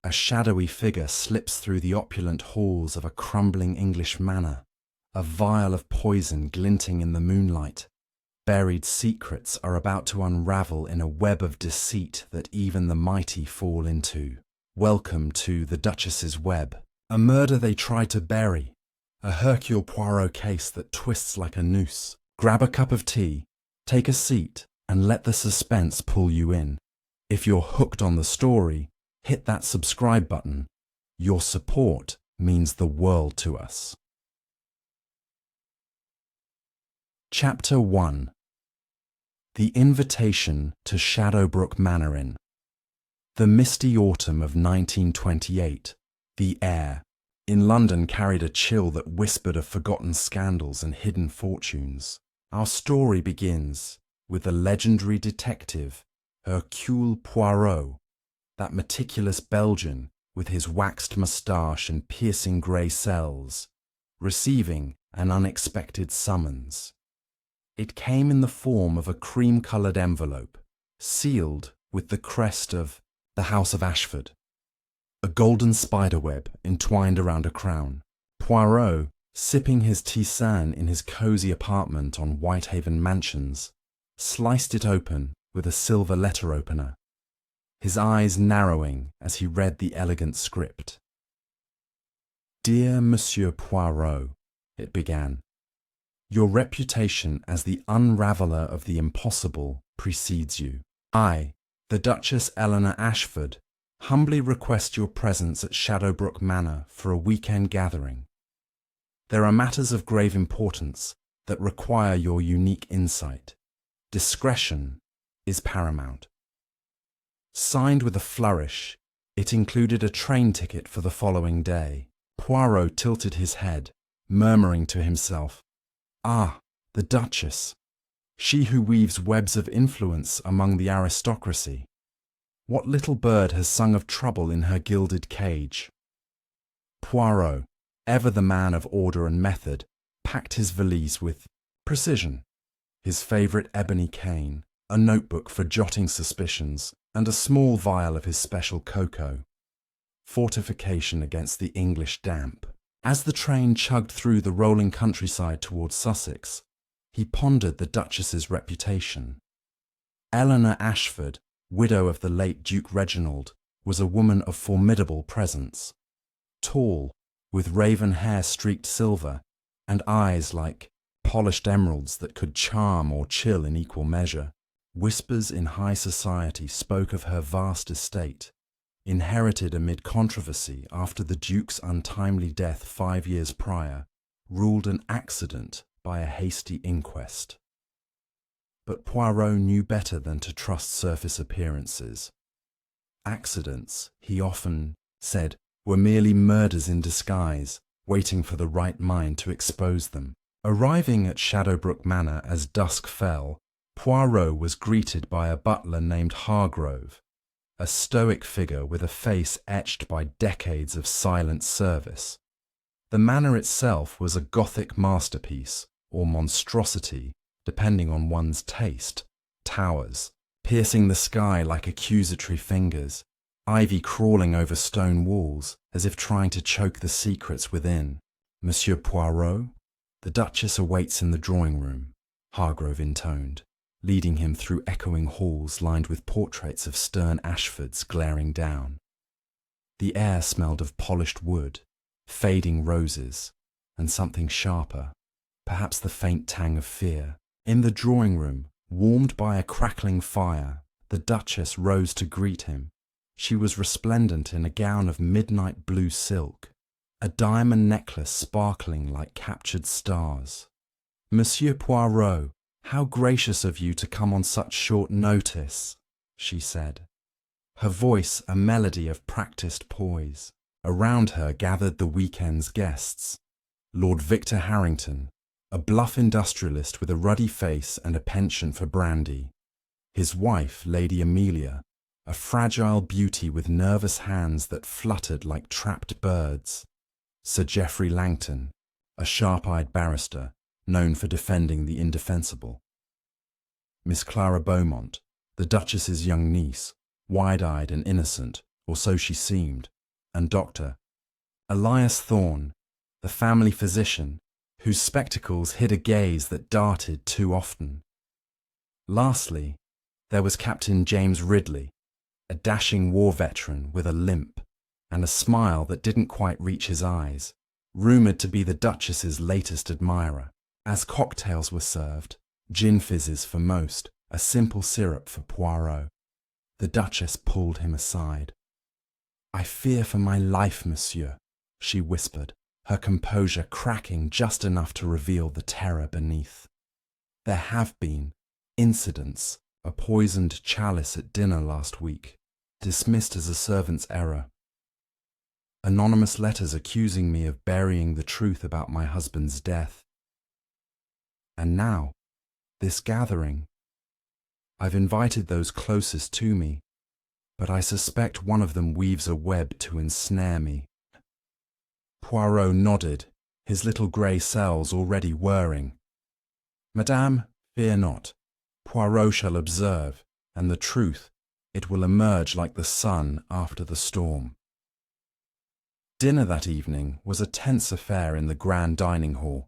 A shadowy figure slips through the opulent halls of a crumbling English manor, a vial of poison glinting in the moonlight. Buried secrets are about to unravel in a web of deceit that even the mighty fall into. Welcome to the Duchess's web. A murder they try to bury. A Hercule Poirot case that twists like a noose. Grab a cup of tea, take a seat, and let the suspense pull you in. If you're hooked on the story, hit that subscribe button. Your support means the world to us. Chapter 1. The Invitation to Shadowbrook Manor Inn. The misty autumn of 1928, the air in London carried a chill that whispered of forgotten scandals and hidden fortunes. Our story begins with the legendary detective Hercule Poirot, that meticulous Belgian with his waxed moustache and piercing grey cells, receiving an unexpected summons. It came in the form of a cream-coloured envelope, sealed with the crest of the House of Ashford, a golden spiderweb entwined around a crown. Poirot, sipping his tisane in his cosy apartment on Whitehaven Mansions, sliced it open with a silver letter opener, his eyes narrowing as he read the elegant script. "Dear Monsieur Poirot," it began, "your reputation as the unraveller of the impossible precedes you. I, the Duchess Eleanor Ashford, humbly request your presence at Shadowbrook Manor for a weekend gathering. There are matters of grave importance that require your unique insight. Discretion is paramount." Signed with a flourish, it included a train ticket for the following day. Poirot tilted his head, murmuring to himself, "Ah, the Duchess, she who weaves webs of influence among the aristocracy. What little bird has sung of trouble in her gilded cage?" Poirot, ever the man of order and method, packed his valise with precision. His favourite ebony cane, a notebook for jotting suspicions, and a small vial of his special cocoa. Fortification against the English damp. As the train chugged through the rolling countryside towards Sussex, he pondered the Duchess's reputation. Eleanor Ashford, widow of the late Duke Reginald, was a woman of formidable presence. Tall, with raven hair streaked silver, and eyes like polished emeralds that could charm or chill in equal measure. Whispers in high society spoke of her vast estate, inherited amid controversy after the Duke's untimely death 5 years prior, ruled an accident by a hasty inquest. But Poirot knew better than to trust surface appearances. Accidents, he often said, were merely murders in disguise, waiting for the right mind to expose them. Arriving at Shadowbrook Manor as dusk fell, Poirot was greeted by a butler named Hargrove, a stoic figure with a face etched by decades of silent service. The manor itself was a Gothic masterpiece, or monstrosity, depending on one's taste. Towers, piercing the sky like accusatory fingers, ivy crawling over stone walls, as if trying to choke the secrets within. "Monsieur Poirot, the Duchess awaits in the drawing room," Hargrove intoned, leading him through echoing halls lined with portraits of stern Ashfords glaring down. The air smelled of polished wood, fading roses, and something sharper, perhaps the faint tang of fear. In the drawing room, warmed by a crackling fire, the Duchess rose to greet him. She was resplendent in a gown of midnight blue silk, a diamond necklace sparkling like captured stars. "Monsieur Poirot, how gracious of you to come on such short notice," she said, her voice a melody of practised poise. Around her gathered the weekend's guests. Lord Victor Harrington, a bluff industrialist with a ruddy face and a penchant for brandy. His wife, Lady Amelia, a fragile beauty with nervous hands that fluttered like trapped birds. Sir Geoffrey Langton, a sharp-eyed barrister, known for defending the indefensible. Miss Clara Beaumont, the Duchess's young niece, wide-eyed and innocent, or so she seemed, and Dr. Elias Thorne, the family physician, whose spectacles hid a gaze that darted too often. Lastly, there was Captain James Ridley, a dashing war veteran with a limp and a smile that didn't quite reach his eyes, rumoured to be the Duchess's latest admirer. As cocktails were served, gin fizzes for most, a simple syrup for Poirot, the Duchess pulled him aside. "I fear for my life, monsieur," she whispered, her composure cracking just enough to reveal the terror beneath. "There have been incidents, a poisoned chalice at dinner last week, dismissed as a servant's error. Anonymous letters accusing me of burying the truth about my husband's death. And now, this gathering. I've invited those closest to me, but I suspect one of them weaves a web to ensnare me." Poirot nodded, his little grey cells already whirring. "Madame, fear not. Poirot shall observe, and the truth, it will emerge like the sun after the storm." Dinner that evening was a tense affair in the grand dining hall,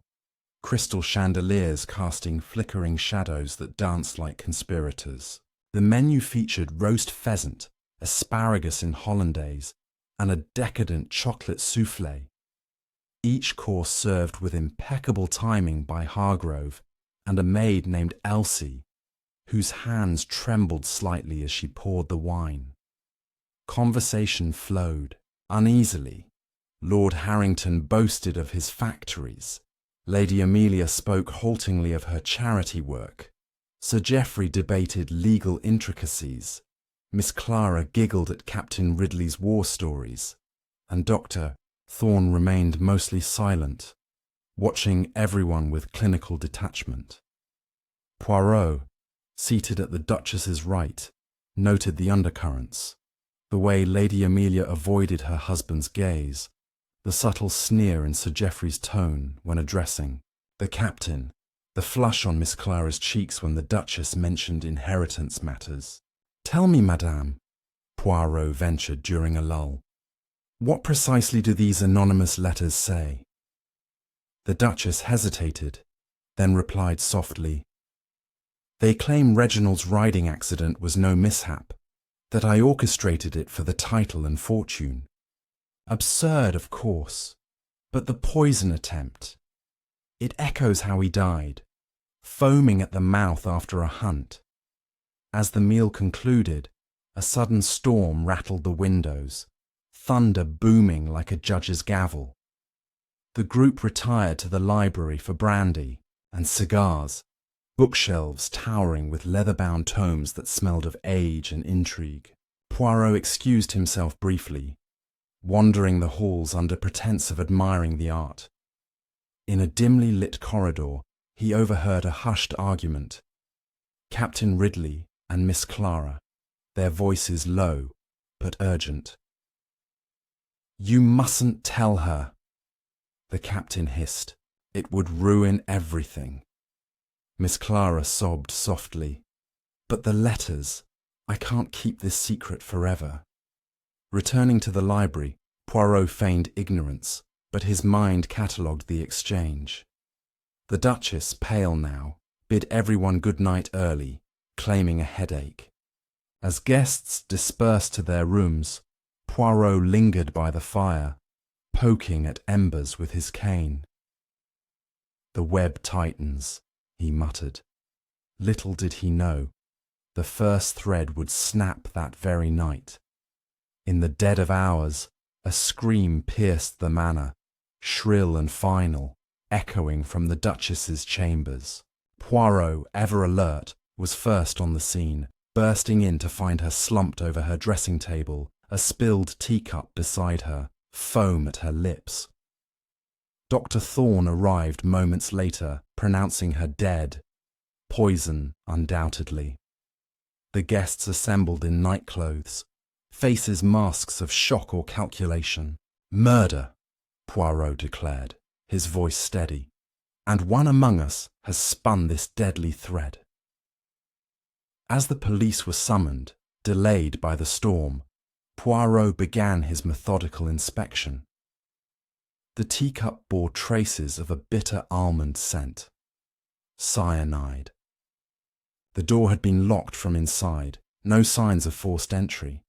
crystal chandeliers casting flickering shadows that danced like conspirators. The menu featured roast pheasant, asparagus in hollandaise, and a decadent chocolate soufflé. Each course served with impeccable timing by Hargrove and a maid named Elsie, whose hands trembled slightly as she poured the wine. Conversation flowed uneasily. Lord Harrington boasted of his factories. Lady Amelia spoke haltingly of her charity work. Sir Geoffrey debated legal intricacies. Miss Clara giggled at Captain Ridley's war stories, and Dr. Thorne remained mostly silent, watching everyone with clinical detachment. Poirot, seated at the Duchess's right, noted the undercurrents, the way Lady Amelia avoided her husband's gaze, the subtle sneer in Sir Geoffrey's tone when addressing the captain, the flush on Miss Clara's cheeks when the Duchess mentioned inheritance matters. "Tell me, madame," Poirot ventured during a lull, "what precisely do these anonymous letters say?" The Duchess hesitated, then replied softly, "They claim Reginald's riding accident was no mishap, that I orchestrated it for the title and fortune. Absurd, of course, but the poison attempt. It echoes how he died, foaming at the mouth after a hunt. As the meal concluded, a sudden storm rattled the windows, thunder booming like a judge's gavel. The group retired to the library for brandy and cigars, bookshelves towering with leather-bound tomes that smelled of age and intrigue. Poirot excused himself briefly, wandering the halls under pretense of admiring the art. In a dimly lit corridor, he overheard a hushed argument. Captain Ridley and Miss Clara, their voices low but urgent. "You mustn't tell her," the captain hissed. "It would ruin everything." Miss Clara sobbed softly. "But the letters, I can't keep this secret forever." Returning to the library, Poirot feigned ignorance, but his mind catalogued the exchange. The Duchess, pale now, bid everyone good night early, claiming a headache. As guests dispersed to their rooms, Poirot lingered by the fire, poking at embers with his cane. "The web tightens," he muttered. Little did he know, the first thread would snap that very night. In the dead of hours, a scream pierced the manor, shrill and final, echoing from the Duchess's chambers. Poirot, ever alert, was first on the scene, bursting in to find her slumped over her dressing table, a spilled teacup beside her, foam at her lips. Dr. Thorne arrived moments later, pronouncing her dead. Poison, undoubtedly. The guests assembled in nightclothes, faces masks of shock or calculation. "Murder," Poirot declared, his voice steady, "and one among us has spun this deadly thread." As the police were summoned, delayed by the storm, Poirot began his methodical inspection. The teacup bore traces of a bitter almond scent. Cyanide. The door had been locked from inside, no signs of forced entry.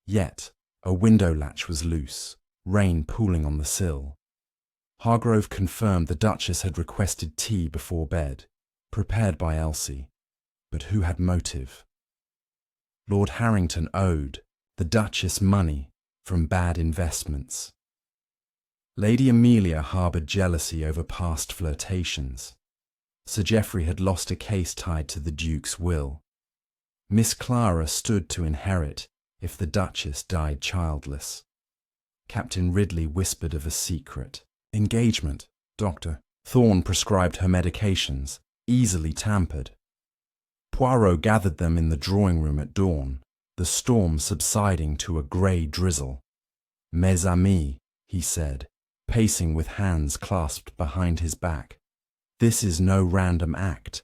Yet, a window latch was loose, rain pooling on the sill. Hargrove confirmed the Duchess had requested tea before bed, prepared by Elsie. But who had motive? Lord Harrington owed the Duchess money from bad investments. Lady Amelia harboured jealousy over past flirtations. Sir Geoffrey had lost a case tied to the Duke's will. Miss Clara stood to inherit if the Duchess died childless. Captain Ridley whispered of a secret engagement. Dr. Thorne prescribed her medications, easily tampered. Poirot gathered them in the drawing-room at dawn, the storm subsiding to a grey drizzle. "Mes amis," he said, pacing with hands clasped behind his back. "This is no random act.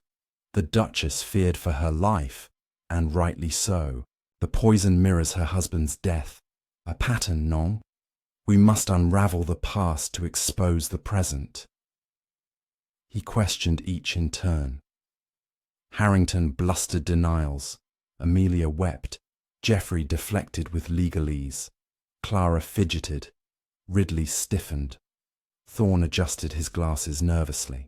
The Duchess feared for her life, and rightly so. The poison mirrors her husband's death. A pattern, non? We must unravel the past to expose the present." He questioned each in turn. Harrington blustered denials. Amelia wept. Geoffrey deflected with legalese. Clara fidgeted. Ridley stiffened. Thorne adjusted his glasses nervously.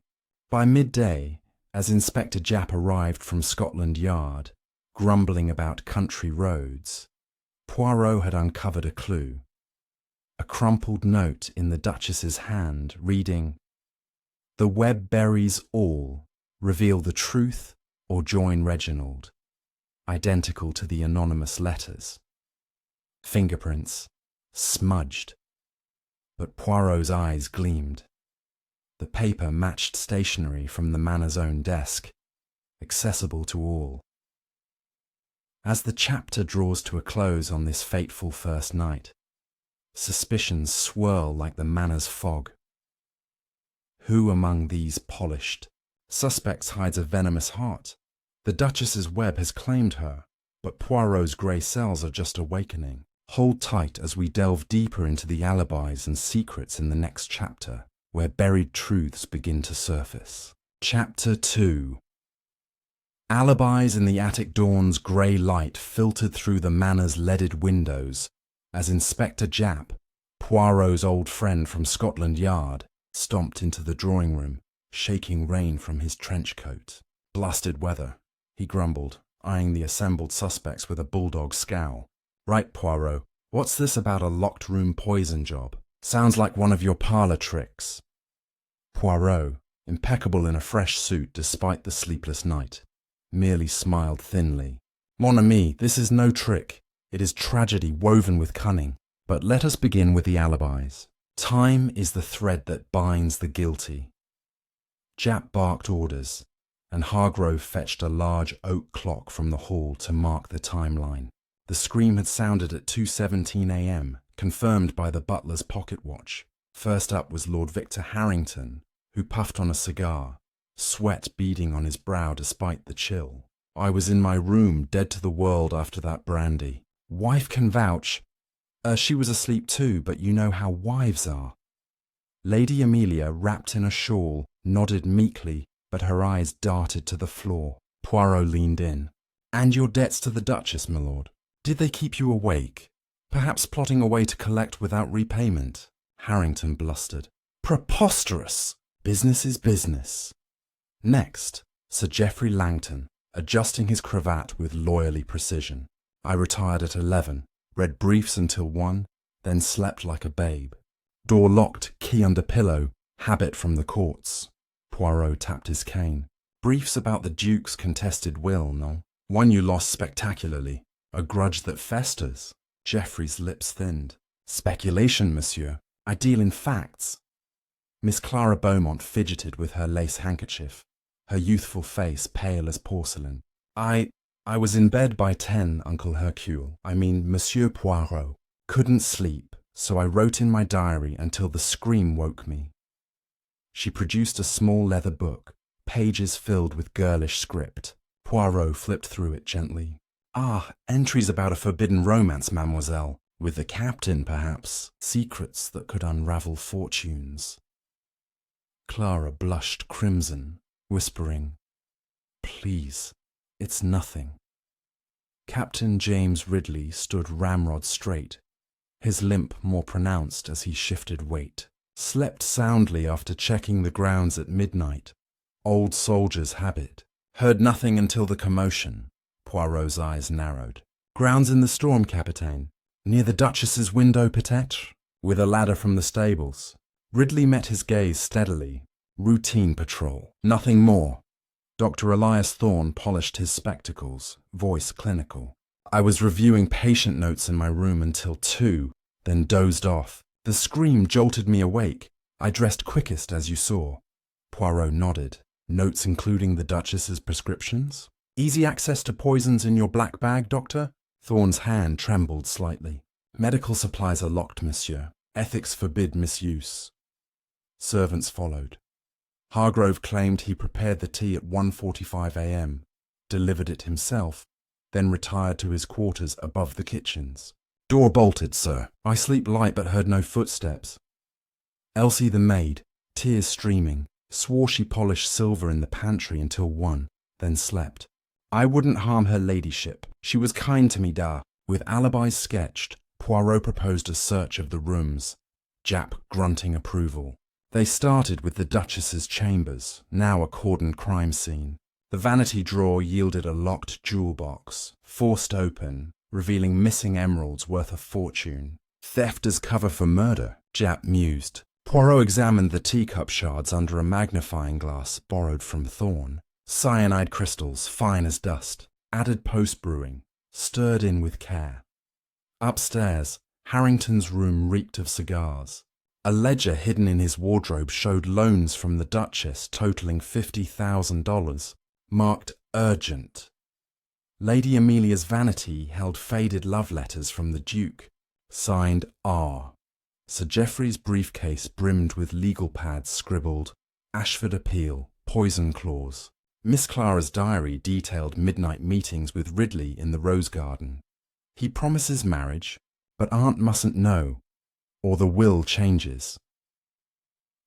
By midday, as Inspector Japp arrived from Scotland Yard, grumbling about country roads, Poirot had uncovered a clue. A crumpled note in the Duchess's hand reading, "The web buries all. Reveal the truth or join Reginald." Identical to the anonymous letters. Fingerprints. Smudged. But Poirot's eyes gleamed. The paper matched stationery from the Manor's own desk, accessible to all. As the chapter draws to a close on this fateful first night, suspicions swirl like the Manor's fog. Who among these polished suspects hides a venomous heart? The Duchess's web has claimed her, but Poirot's grey cells are just awakening. Hold tight as we delve deeper into the alibis and secrets in the next chapter, where buried truths begin to surface. Chapter 2. Alibis in the attic dawn's grey light filtered through the Manor's leaded windows as Inspector Japp, Poirot's old friend from Scotland Yard, stomped into the drawing-room, shaking rain from his trench coat. "Blasted weather," he grumbled, eyeing the assembled suspects with a bulldog scowl. "Right, Poirot, what's this about a locked-room poison job? Sounds like one of your parlour tricks." Poirot, impeccable in a fresh suit despite the sleepless night, merely smiled thinly. "Mon ami, this is no trick. It is tragedy woven with cunning. But let us begin with the alibis. Time is the thread that binds the guilty." Japp barked orders, and Hargrove fetched a large oak clock from the hall to mark the timeline. The scream had sounded at 2:17 a.m., confirmed by the butler's pocket watch. First up was Lord Victor Harrington, who puffed on a cigar, sweat beading on his brow despite the chill. "I was in my room, dead to the world after that brandy. Wife can vouch. She was asleep too, but you know how wives are." Lady Amelia, wrapped in a shawl, nodded meekly, but her eyes darted to the floor. Poirot leaned in. "And your debts to the Duchess, my lord? Did they keep you awake? Perhaps plotting a way to collect without repayment?" Harrington blustered. "Preposterous! Business is business." Next, Sir Geoffrey Langton, adjusting his cravat with lawyerly precision. "I retired at 11, read briefs until 1, then slept like a babe. Door locked, key under pillow, habit from the courts." Poirot tapped his cane. "Briefs about the Duke's contested will, no? One you lost spectacularly. A grudge that festers." Geoffrey's lips thinned. "Speculation, monsieur. I deal in facts." Miss Clara Beaumont fidgeted with her lace handkerchief, her youthful face pale as porcelain. I was in bed by 10, Uncle Hercule. I mean, Monsieur Poirot. Couldn't sleep, so I wrote in my diary until the scream woke me." She produced a small leather book, pages filled with girlish script. Poirot flipped through it gently. "Ah, entries about a forbidden romance, mademoiselle, With the captain, perhaps, secrets that could unravel fortunes. Clara blushed crimson, whispering, "Please, it's nothing." Captain James Ridley stood ramrod straight, his limp more pronounced as he shifted weight. Slept soundly after checking the grounds at midnight. Old soldier's habit. Heard nothing until the commotion. Poirot's eyes narrowed. "Grounds in the storm, Capitaine. Near the Duchess's window, peut-être? With a ladder from the stables." Ridley met his gaze steadily. "Routine patrol. Nothing more." Dr. Elias Thorne polished his spectacles, voice clinical. "I was reviewing patient notes in my room until 2, then dozed off. The scream jolted me awake. I dressed quickest, as you saw." Poirot nodded. "Notes including the Duchess's prescriptions? Easy access to poisons in your black bag, Doctor?" Thorne's hand trembled slightly. "Medical supplies are locked, monsieur. Ethics forbid misuse." Servants followed. Hargrove claimed he prepared the tea at 1:45 a.m., delivered it himself, then retired to his quarters above the kitchens. "Door bolted, sir. I sleep light but heard no footsteps." Elsie the maid, tears streaming, swore she polished silver in the pantry until 1, then slept. "I wouldn't harm her ladyship. She was kind to me, da." With alibis sketched, Poirot proposed a search of the rooms, Jap grunting approval. They started with the Duchess's chambers, now a cordoned crime scene. The vanity drawer yielded a locked jewel box, forced open, revealing missing emeralds worth a fortune. "Theft as cover for murder," Jap mused. Poirot examined the teacup shards under a magnifying glass borrowed from Thorne. Cyanide crystals, fine as dust, added post-brewing, stirred in with care. Upstairs, Harrington's room reeked of cigars. A ledger hidden in his wardrobe showed loans from the Duchess totaling $50,000, marked urgent. Lady Amelia's vanity held faded love letters from the Duke, signed R. Sir Geoffrey's briefcase brimmed with legal pads scribbled, "Ashford Appeal, Poison Clause." Miss Clara's diary detailed midnight meetings with Ridley in the Rose Garden. "He promises marriage, but Aunt mustn't know, or the will changes."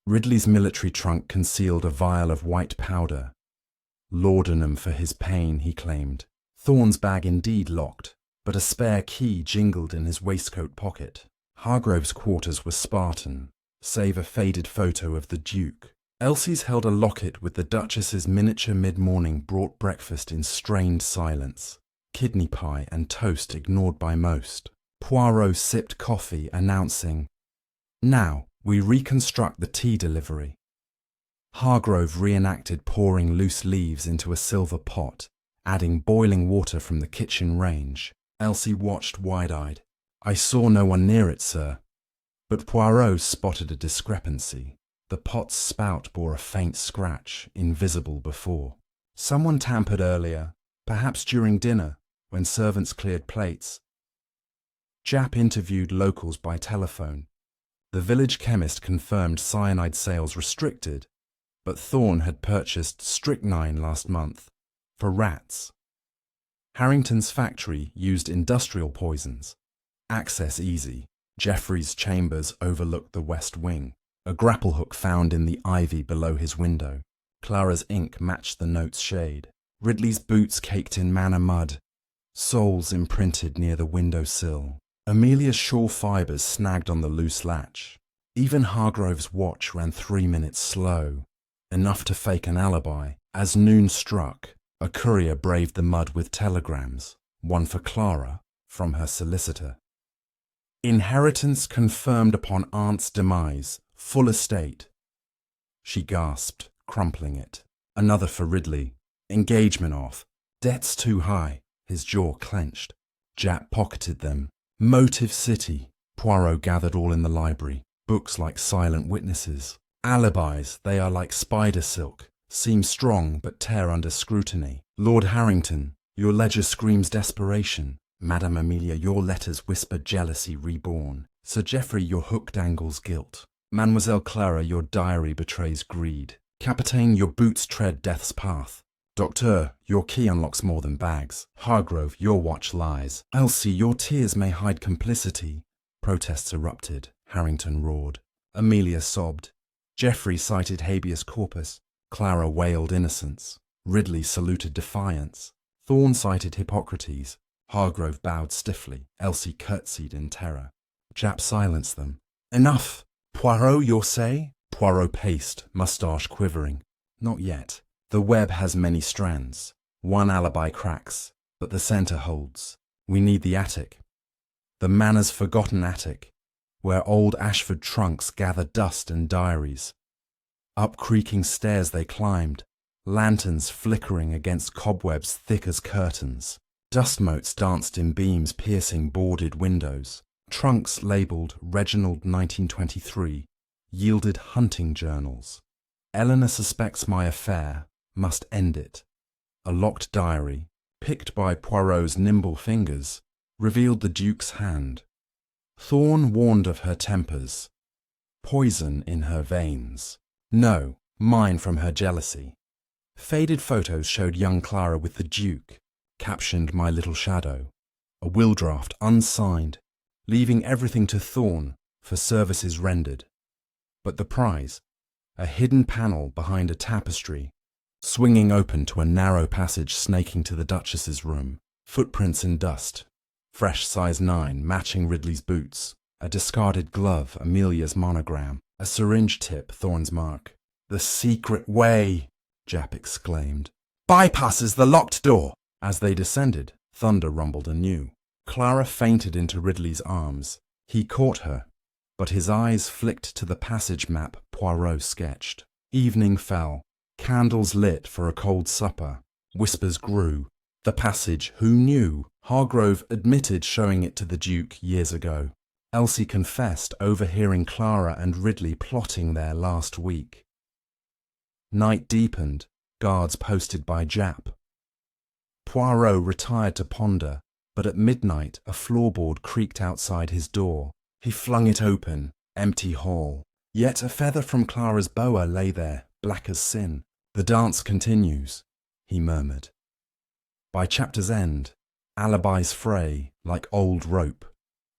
Ridley's military trunk concealed a vial of white powder. Laudanum for his pain, he claimed. Thorne's bag indeed locked, but a spare key jingled in his waistcoat pocket. Hargrove's quarters were Spartan, save a faded photo of the Duke. Elsie's held a locket with the Duchess's miniature mid-morning brought breakfast in strained silence. Kidney pie and toast ignored by most. Poirot sipped coffee, announcing, "Now we reconstruct the tea delivery." Hargrove reenacted pouring loose leaves into a silver pot, adding boiling water from the kitchen range. Elsie watched wide-eyed. "I saw no one near it, sir." But Poirot spotted a discrepancy. The pot's spout bore a faint scratch, invisible before. Someone tampered earlier, perhaps during dinner, when servants cleared plates. Jap interviewed locals by telephone. The village chemist confirmed cyanide sales restricted, but Thorne had purchased strychnine last month, for rats. Harrington's factory used industrial poisons. Access easy. Geoffrey's chambers overlooked the west wing. A grapple hook found in the ivy below his window. Clara's ink matched the note's shade. Ridley's boots caked in manna mud. Soles imprinted near the window sill. Amelia's shawl fibres snagged on the loose latch. Even Hargrove's watch ran 3 minutes slow, enough to fake an alibi. As noon struck, a courier braved the mud with telegrams, one for Clara, from her solicitor. "Inheritance confirmed upon aunt's demise, full estate." She gasped, crumpling it. Another for Ridley. "Engagement off. Debts too high." His jaw clenched. Jap pocketed them. "Motive City." Poirot gathered all in the library. Books like silent witnesses. Alibis, they are like spider silk. Seem strong but tear under scrutiny. "Lord Harrington, your ledger screams desperation." "Madame Amelia, your letters whisper jealousy reborn." "Sir Geoffrey, your hook dangles guilt." "Mademoiselle Clara, your diary betrays greed." "Capitaine, your boots tread death's path." "Docteur, your key unlocks more than bags." "Hargrove, your watch lies." "Elsie, your tears may hide complicity." Protests erupted. Harrington roared. Amelia sobbed. Geoffrey cited habeas corpus. Clara wailed innocence. Ridley saluted defiance. Thorne cited Hippocrates. Hargrove bowed stiffly. Elsie curtsied in terror. Japp silenced them. Enough! Poirot, your say? Poirot paced, moustache quivering. Not yet. The web has many strands. One alibi cracks, but the centre holds. We need the attic. The Manor's forgotten attic, where old Ashford trunks gather dust and diaries. Up creaking stairs they climbed, lanterns flickering against cobwebs thick as curtains. Dust motes danced in beams piercing boarded windows. Trunks labelled Reginald 1923 yielded hunting journals. Eleanor suspects my affair, must end it. A locked diary, picked by Poirot's nimble fingers, revealed the Duke's hand. Thorne warned of her tempers. Poison in her veins. No, mine from her jealousy. Faded photos showed young Clara with the Duke, captioned My Little Shadow. A will draft unsigned, leaving everything to Thorne for services rendered. But the prize, a hidden panel behind a tapestry, swinging open to a narrow passage snaking to the Duchess's room. Footprints in dust. Fresh size 9, matching Ridley's boots. A discarded glove, Amelia's monogram. A syringe tip, Thorne's mark. The secret way, Japp exclaimed. Bypasses the locked door. As they descended, thunder rumbled anew. Clara fainted into Ridley's arms. He caught her, but his eyes flicked to the passage map Poirot sketched. Evening fell. Candles lit for a cold supper. Whispers grew. The passage, who knew? Hargrove admitted showing it to the Duke years ago. Elsie confessed overhearing Clara and Ridley plotting there last week. Night deepened, guards posted by Japp. Poirot retired to ponder, but at midnight a floorboard creaked outside his door. He flung it open, empty hall. Yet a feather from Clara's boa lay there, black as sin. The dance continues, he murmured. By chapter's end, alibis fray like old rope.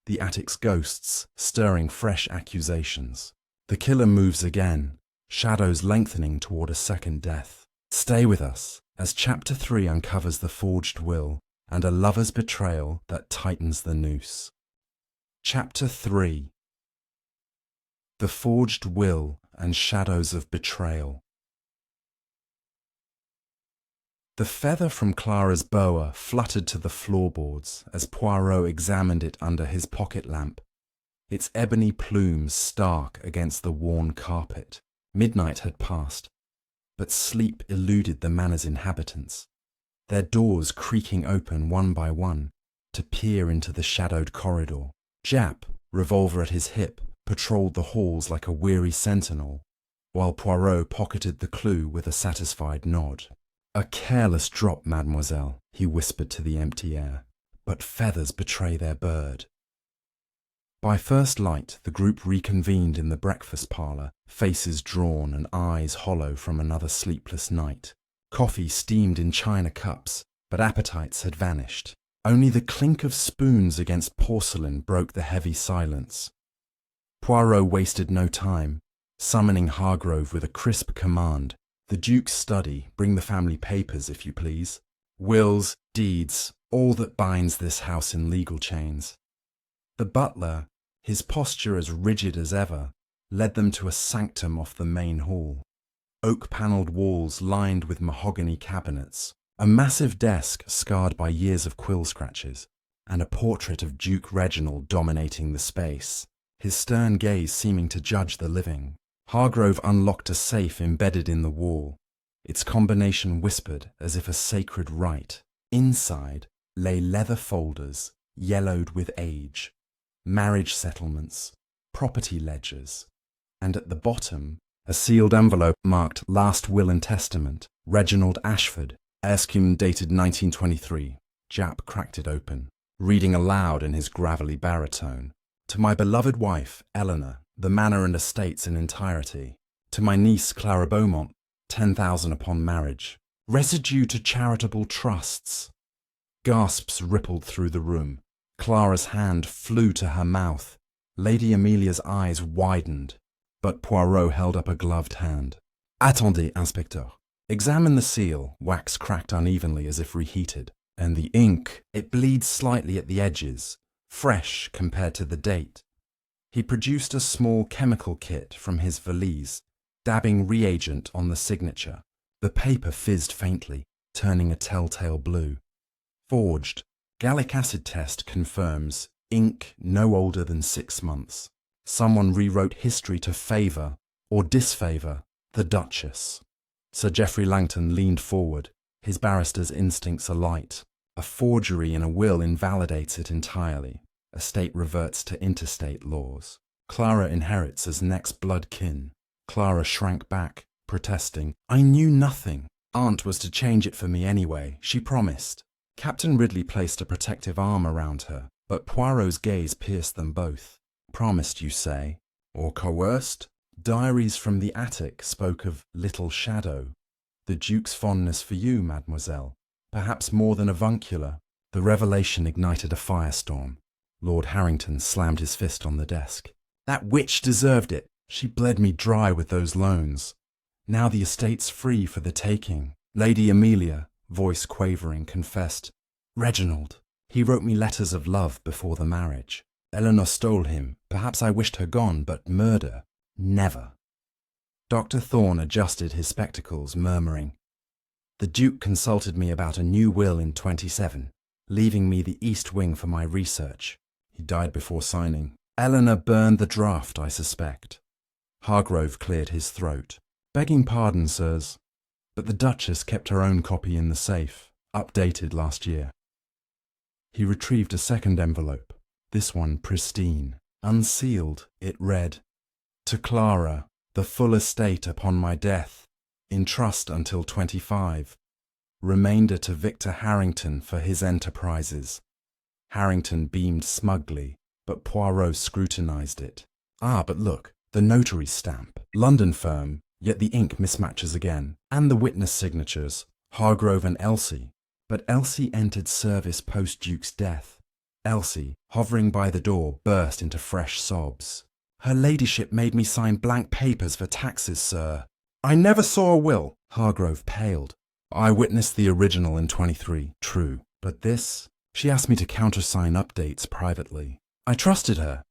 The attic's ghosts stirring fresh accusations. The killer moves again, shadows lengthening toward a second death. Stay with us as chapter 3 uncovers the forged will and a lover's betrayal that tightens the noose. Chapter 3. The forged will and shadows of betrayal. The feather from Clara's boa fluttered to the floorboards as Poirot examined it under his pocket lamp, its ebony plumes stark against the worn carpet. Midnight had passed, but sleep eluded the Manor's inhabitants, their doors creaking open one by one to peer into the shadowed corridor. Japp, revolver at his hip, patrolled the halls like a weary sentinel, while Poirot pocketed the clue with a satisfied nod. A careless drop, mademoiselle, he whispered to the empty air, but feathers betray their bird. By first light, the group reconvened in the breakfast parlour, faces drawn and eyes hollow from another sleepless night. Coffee steamed in china cups, but appetites had vanished. Only the clink of spoons against porcelain broke the heavy silence. Poirot wasted no time, summoning Hargrove with a crisp command. The Duke's study, bring the family papers, if you please. Wills, deeds, all that binds this house in legal chains. The butler, his posture as rigid as ever, led them to a sanctum off the main hall. Oak-panelled walls lined with mahogany cabinets, a massive desk scarred by years of quill scratches, and a portrait of Duke Reginald dominating the space, his stern gaze seeming to judge the living. Hargrove unlocked a safe embedded in the wall. Its combination whispered as if a sacred rite. Inside lay leather folders, yellowed with age, marriage settlements, property ledgers, and at the bottom, a sealed envelope marked Last Will and Testament, Reginald Ashford, Hercule dated 1923. Japp cracked it open, reading aloud in his gravelly baritone. To my beloved wife, Eleanor, the manor and estates in entirety. To my niece, Clara Beaumont, 10,000 upon marriage. Residue to charitable trusts. Gasps rippled through the room. Clara's hand flew to her mouth. Lady Amelia's eyes widened, but Poirot held up a gloved hand. Attendez, Inspecteur. Examine the seal, wax cracked unevenly as if reheated. And the ink, it bleeds slightly at the edges, fresh compared to the date. He produced a small chemical kit from his valise, dabbing reagent on the signature. The paper fizzed faintly, turning a telltale blue. Forged. Gallic acid test confirms ink no older than 6 months. Someone rewrote history to favour, or disfavour, the Duchess. Sir Geoffrey Langton leaned forward, his barrister's instincts alight. A forgery in a will invalidates it entirely. A state reverts to interstate laws. Clara inherits as next blood kin. Clara shrank back, protesting. I knew nothing. Aunt was to change it for me anyway, she promised. Captain Ridley placed a protective arm around her, but Poirot's gaze pierced them both. Promised, you say? Or coerced? Diaries from the attic spoke of little shadow. The Duke's fondness for you, mademoiselle. Perhaps more than avuncular. The revelation ignited a firestorm. Lord Harrington slammed his fist on the desk. That witch deserved it. She bled me dry with those loans. Now the estate's free for the taking. Lady Amelia, voice quavering, confessed. Reginald. He wrote me letters of love before the marriage. Eleanor stole him. Perhaps I wished her gone, but murder? Never. Dr. Thorne adjusted his spectacles, murmuring. The Duke consulted me about a new will in 27, leaving me the East Wing for my research. He died before signing. Eleanor burned the draft, I suspect. Hargrove cleared his throat. Begging pardon, sirs, but the Duchess kept her own copy in the safe, updated last year. He retrieved a second envelope, this one pristine. Unsealed, it read, To Clara, the full estate upon my death, in trust until 25. Remainder to Victor Harrington for his enterprises. Harrington beamed smugly, but Poirot scrutinized it. Ah, but look, the notary's stamp. London firm, yet the ink mismatches again. And the witness signatures, Hargrove and Elsie. But Elsie entered service post-Duke's death. Elsie, hovering by the door, burst into fresh sobs. Her ladyship made me sign blank papers for taxes, sir. I never saw a will. Hargrove paled. I witnessed the original in 23, true. But this? She asked me to countersign updates privately. I trusted her.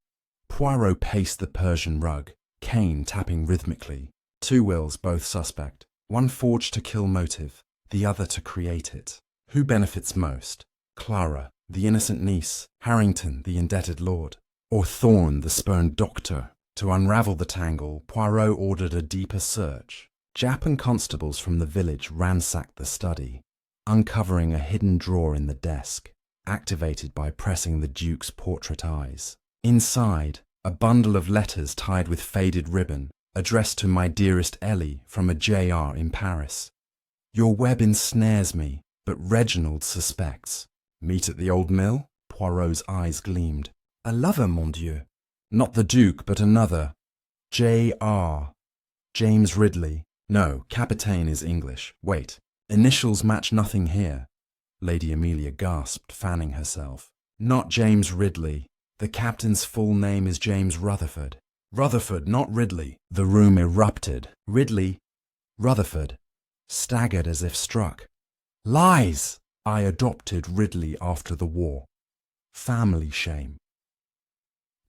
Poirot paced the Persian rug, cane tapping rhythmically. 2 wills, both suspect. One forged to kill motive, the other to create it. Who benefits most? Clara, the innocent niece, Harrington, the indebted lord, or Thorne, the spurned doctor? To unravel the tangle, Poirot ordered a deeper search. Jap and constables from the village ransacked the study, uncovering a hidden drawer in the desk, activated by pressing the Duke's portrait eyes. Inside, a bundle of letters tied with faded ribbon, addressed to my dearest Ellie from a JR in Paris. Your web ensnares me, but Reginald suspects. Meet at the old mill? Poirot's eyes gleamed. A lover, mon Dieu. Not the Duke, but another. J.R. James Ridley. No, Capitaine is English. Wait, initials match nothing here. Lady Amelia gasped, fanning herself. Not James Ridley. The captain's full name is James Rutherford. Rutherford, not Ridley. The room erupted. Ridley, Rutherford, staggered as if struck. Lies! I adopted Ridley after the war. Family shame.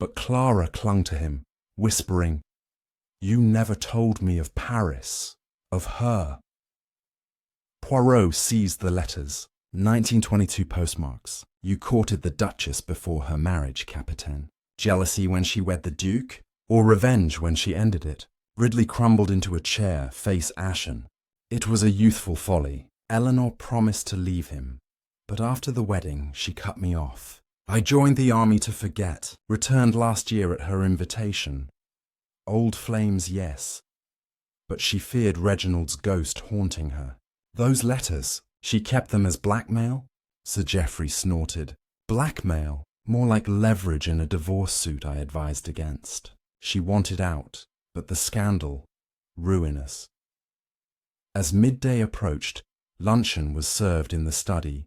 But Clara clung to him, whispering, You never told me of Paris, of her. Poirot seized the letters. 1922 postmarks. You courted the Duchess before her marriage, Capitaine. Jealousy when she wed the Duke, or revenge when she ended it? Ridley crumbled into a chair, face ashen. It was a youthful folly. Eleanor promised to leave him, but after the wedding she cut me off. I joined the army to forget, returned last year at her invitation. Old flames, yes, but she feared Reginald's ghost haunting her. Those letters, she kept them as blackmail? Sir Geoffrey snorted. Blackmail? More like leverage in a divorce suit, I advised against. She wanted out, but the scandal, ruinous. As midday approached, luncheon was served in the study.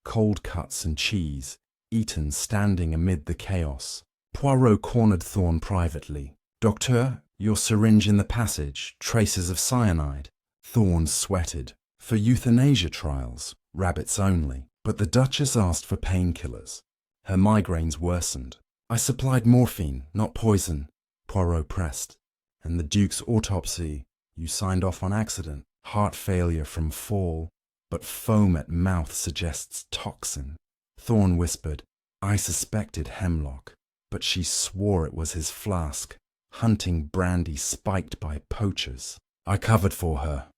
Cold cuts and cheese, eaten standing amid the chaos. Poirot cornered Thorne privately. "Docteur, your syringe in the passage, traces of cyanide." Thorne sweated. "For euthanasia trials, rabbits only." But the Duchess asked for painkillers. Her migraines worsened. "I supplied morphine, not poison," Poirot pressed. "And the Duke's autopsy, you signed off on accident. Heart failure from fall, but foam at mouth suggests toxin." Thorne whispered, "I suspected hemlock, but she swore it was his flask, hunting brandy spiked by poachers. I covered for her."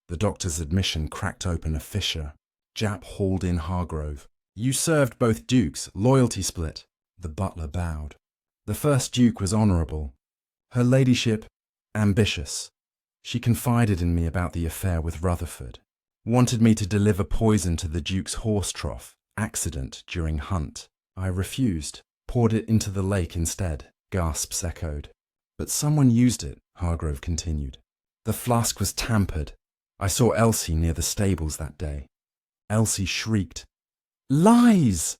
The doctor's admission cracked open a fissure. Japp hauled in Hargrove. "You served both dukes, loyalty split." The butler bowed. "The first duke was honourable. Her ladyship, ambitious. She confided in me about the affair with Rutherford. Wanted me to deliver poison to the duke's horse trough. Accident during hunt. I refused. Poured it into the lake instead." Gasps echoed. "But someone used it," Hargrove continued. "The flask was tampered. I saw Elsie near the stables that day." Elsie shrieked, "Lies!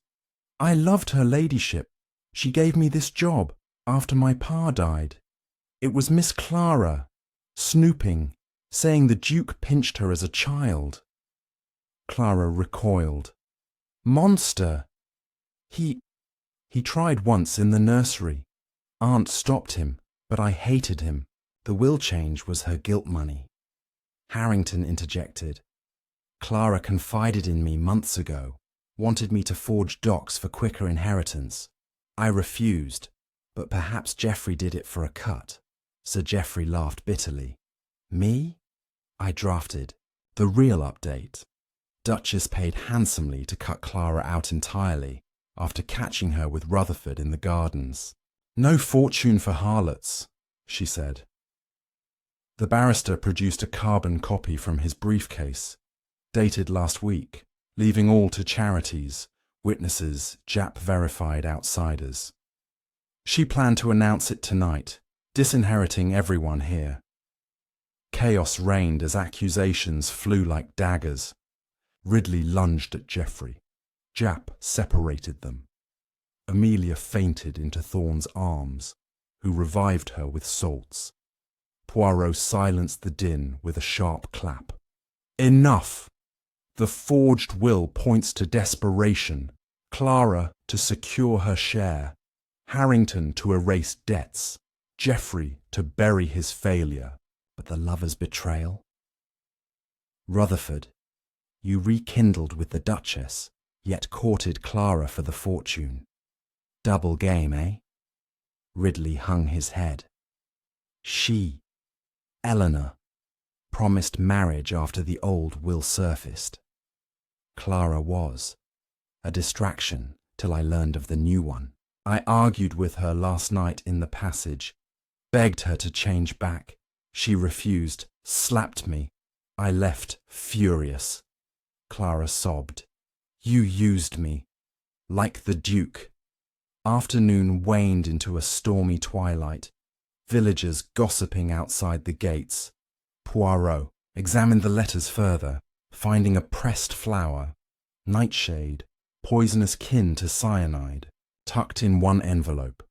I loved her ladyship. She gave me this job after my pa died. It was Miss Clara, snooping, saying the Duke pinched her as a child." Clara recoiled. "Monster! He tried once in the nursery. Aunt stopped him, but I hated him. The will change was her guilt money." Harrington interjected. "Clara confided in me months ago, wanted me to forge docs for quicker inheritance. I refused, but perhaps Geoffrey did it for a cut." Sir Geoffrey laughed bitterly. "Me? I drafted the real update." Duchess paid handsomely to cut Clara out entirely after catching her with Rutherford in the gardens. "No fortune for harlots," she said. The barrister produced a carbon copy from his briefcase, dated last week, leaving all to charities, witnesses, Jap-verified outsiders. She planned to announce it tonight, disinheriting everyone here. Chaos reigned as accusations flew like daggers. Ridley lunged at Geoffrey. Jap separated them. Amelia fainted into Thorne's arms, who revived her with salts. Poirot silenced the din with a sharp clap. "Enough! The forged will points to desperation. Clara to secure her share. Harrington to erase debts. Geoffrey to bury his failure. But the lover's betrayal? Rutherford, you rekindled with the Duchess, yet courted Clara for the fortune. Double game, eh?" Ridley hung his head. "She, Eleanor, promised marriage after the old will surfaced. Clara was a distraction till I learned of the new one. I argued with her last night in the passage, begged her to change back. She refused, slapped me. I left furious." Clara sobbed. "You used me, like the Duke." Afternoon waned into a stormy twilight. Villagers gossiping outside the gates. Poirot examined the letters further, finding a pressed flower, nightshade, poisonous kin to cyanide, tucked in one envelope.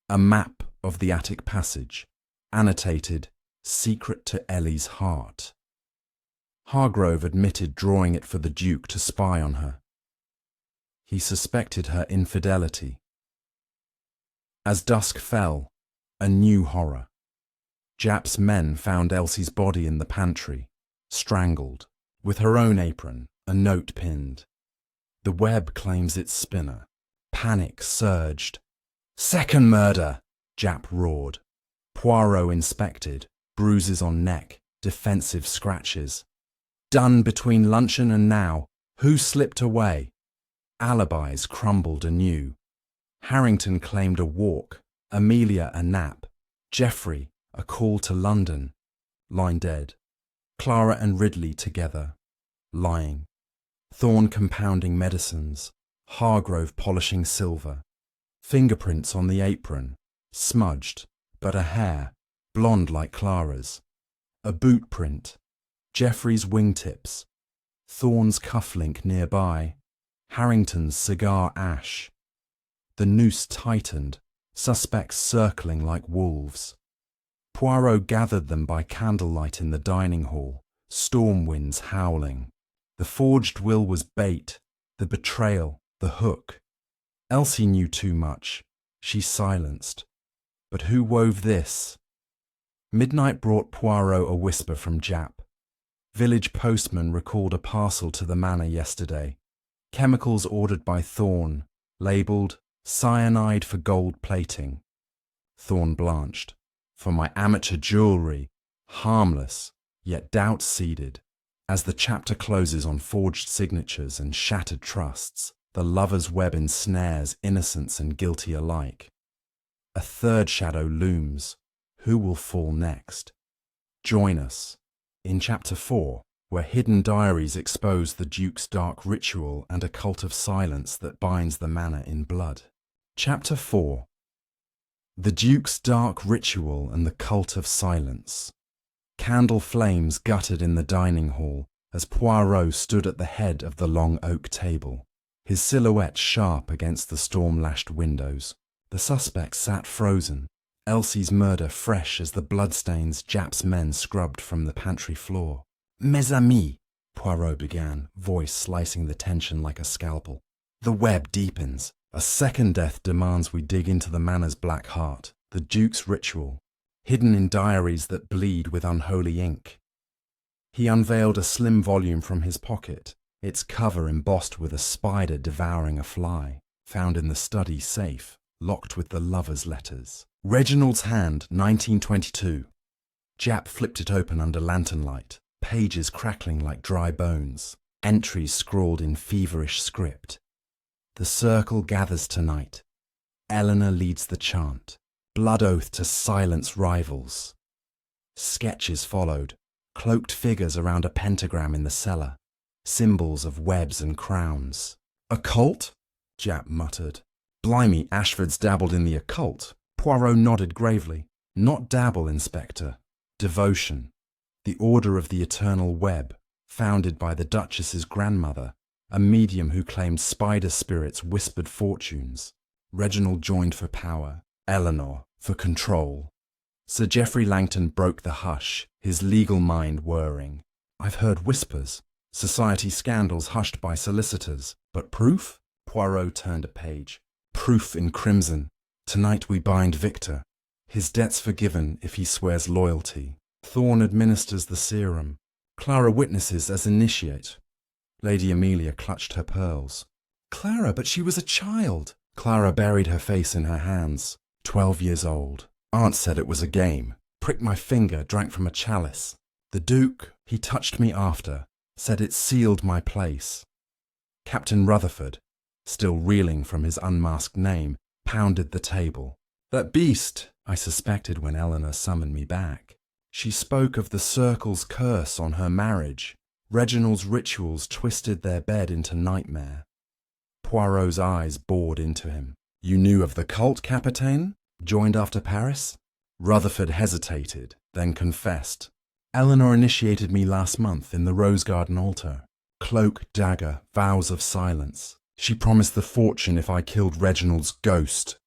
A map of the attic passage, annotated, "Secret to Ellie's heart." Hargrove admitted drawing it for the Duke to spy on her. He suspected her infidelity. As dusk fell, a new horror. Jap's men found Elsie's body in the pantry, strangled, with her own apron, a note pinned. The web claims its spinner. Panic surged. "Second murder!" Jap roared. Poirot inspected, bruises on neck, defensive scratches. "Done between luncheon and now. Who slipped away?" Alibis crumbled anew. Harrington claimed a walk, Amelia a nap, Geoffrey a call to London. Line dead. Clara and Ridley together, lying. Thorne compounding medicines, Hargrove polishing silver. Fingerprints on the apron, smudged, but a hair, blonde like Clara's. A boot print, Geoffrey's wingtips. Thorne's cufflink nearby, Harrington's cigar ash. The noose tightened, suspects circling like wolves. Poirot gathered them by candlelight in the dining hall, storm winds howling. The forged will was bait, the betrayal, the hook. Elsie knew too much. She silenced. But who wove this? Midnight brought Poirot a whisper from Jap. Village postman recalled a parcel to the manor yesterday. Chemicals ordered by Thorne, labelled cyanide for gold plating. Thorne blanched. For my amateur jewellery. Harmless, yet doubt-seeded. As the chapter closes on forged signatures and shattered trusts, the lover's web ensnares innocents and guilty alike. A third shadow looms. Who will fall next? Join us in Chapter 4, where hidden diaries expose the Duke's dark ritual and a cult of silence that binds the manor in blood. Chapter 4. The Duke's dark ritual and the cult of silence. Candle flames guttered in the dining hall as Poirot stood at the head of the long oak table, his silhouette sharp against the storm-lashed windows. The suspect sat frozen, Elsie's murder fresh as the bloodstains Jap's men scrubbed from the pantry floor. "Mes amis," Poirot began, voice slicing the tension like a scalpel. "The web deepens. A second death demands we dig into the manor's black heart, the Duke's ritual, hidden in diaries that bleed with unholy ink." He unveiled a slim volume from his pocket, its cover embossed with a spider devouring a fly, found in the study safe, locked with the lover's letters. Reginald's hand, 1922. Jap flipped it open under lantern light, pages crackling like dry bones, entries scrawled in feverish script. The circle gathers tonight. Eleanor leads the chant. Blood oath to silence rivals. Sketches followed, cloaked figures around a pentagram in the cellar, symbols of webs and crowns. "Occult?" Jap muttered. "Blimey, Ashford's dabbled in the occult." Poirot nodded gravely. "Not dabble, Inspector. Devotion. The Order of the Eternal Web, founded by the Duchess's grandmother, a medium who claimed spider spirits whispered fortunes. Reginald joined for power, Eleanor for control." Sir Geoffrey Langton broke the hush, his legal mind whirring. "I've heard whispers, society scandals hushed by solicitors, but proof?" Poirot turned a page. "Proof in crimson. Tonight we bind Victor. His debt's forgiven if he swears loyalty. Thorne administers the serum. Clara witnesses as initiate." Lady Amelia clutched her pearls. "Clara, but she was a child." Clara buried her face in her hands. 12 years old. Aunt said it was a game. Pricked my finger, drank from a chalice. The Duke, he touched me after, said it sealed my place. Captain Rutherford, still reeling from his unmasked name, pounded the table. "That beast," I suspected when Eleanor summoned me back. She spoke of the circle's curse on her marriage. Reginald's rituals twisted their bed into nightmare. Poirot's eyes bored into him. "You knew of the cult, Capitaine? Joined after Paris?" Rutherford hesitated, then confessed. "Eleanor initiated me last month in the Rose Garden altar. Cloak, dagger, vows of silence. She promised the fortune if I killed Reginald's ghost."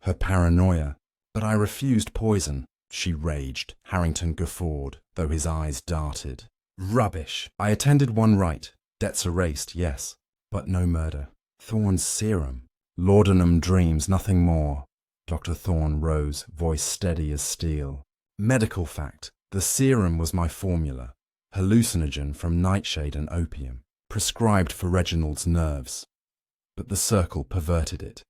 Her paranoia. "But I refused poison," she raged. Harrington guffawed, though his eyes darted. "Rubbish. I attended one rite. Debts erased, yes. But no murder. Thorne's serum. Laudanum dreams, nothing more." Dr. Thorne rose, voice steady as steel. "Medical fact. The serum was my formula. Hallucinogen from nightshade and opium. Prescribed for Reginald's nerves. But the circle perverted it.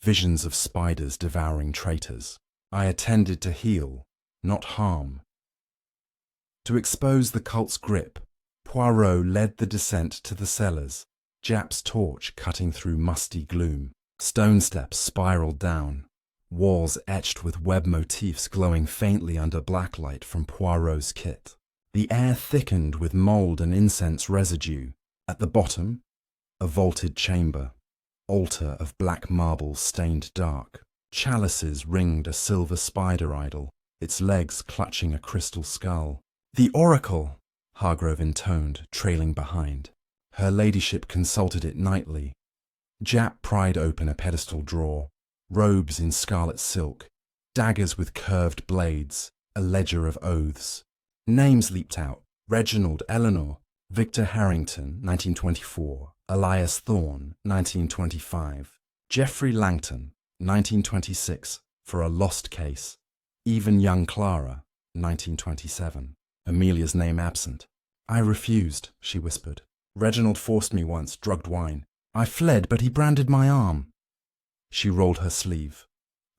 Visions of spiders devouring traitors. I attended to heal, not harm." To expose the cult's grip, Poirot led the descent to the cellars, Jap's torch cutting through musty gloom. Stone steps spiraled down, walls etched with web motifs glowing faintly under blacklight from Poirot's kit. The air thickened with mould and incense residue. At the bottom, a vaulted chamber. Altar of black marble stained dark. Chalices ringed a silver spider idol, its legs clutching a crystal skull. "The oracle," Hargrove intoned, trailing behind. Her ladyship consulted it nightly. Jap pried open a pedestal drawer. robes in scarlet silk, daggers with curved blades, a ledger of oaths. Names leaped out: Reginald Eleanor, Victor Harrington, 1924, Elias Thorne, 1925, Geoffrey Langton, 1926, for a lost case, even young Clara, 1927. Amelia's name absent. I refused, she whispered. Reginald forced me once, drugged wine. I fled, but he branded my arm. She rolled her sleeve.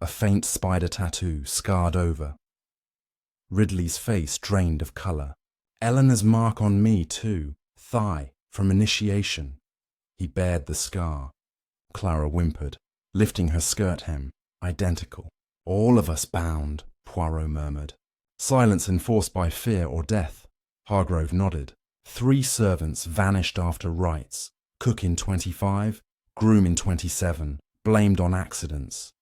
A faint spider tattoo scarred over. Ridley's face drained of colour. Eleanor's mark on me, too. Thigh, from initiation. He bared the scar. Clara whimpered, lifting her skirt hem. Identical. All of us bound, Poirot murmured. Silence enforced by fear or death. Hargrove nodded. 3 servants vanished after rites. Cook in 25, groom in 27, blamed on accidents.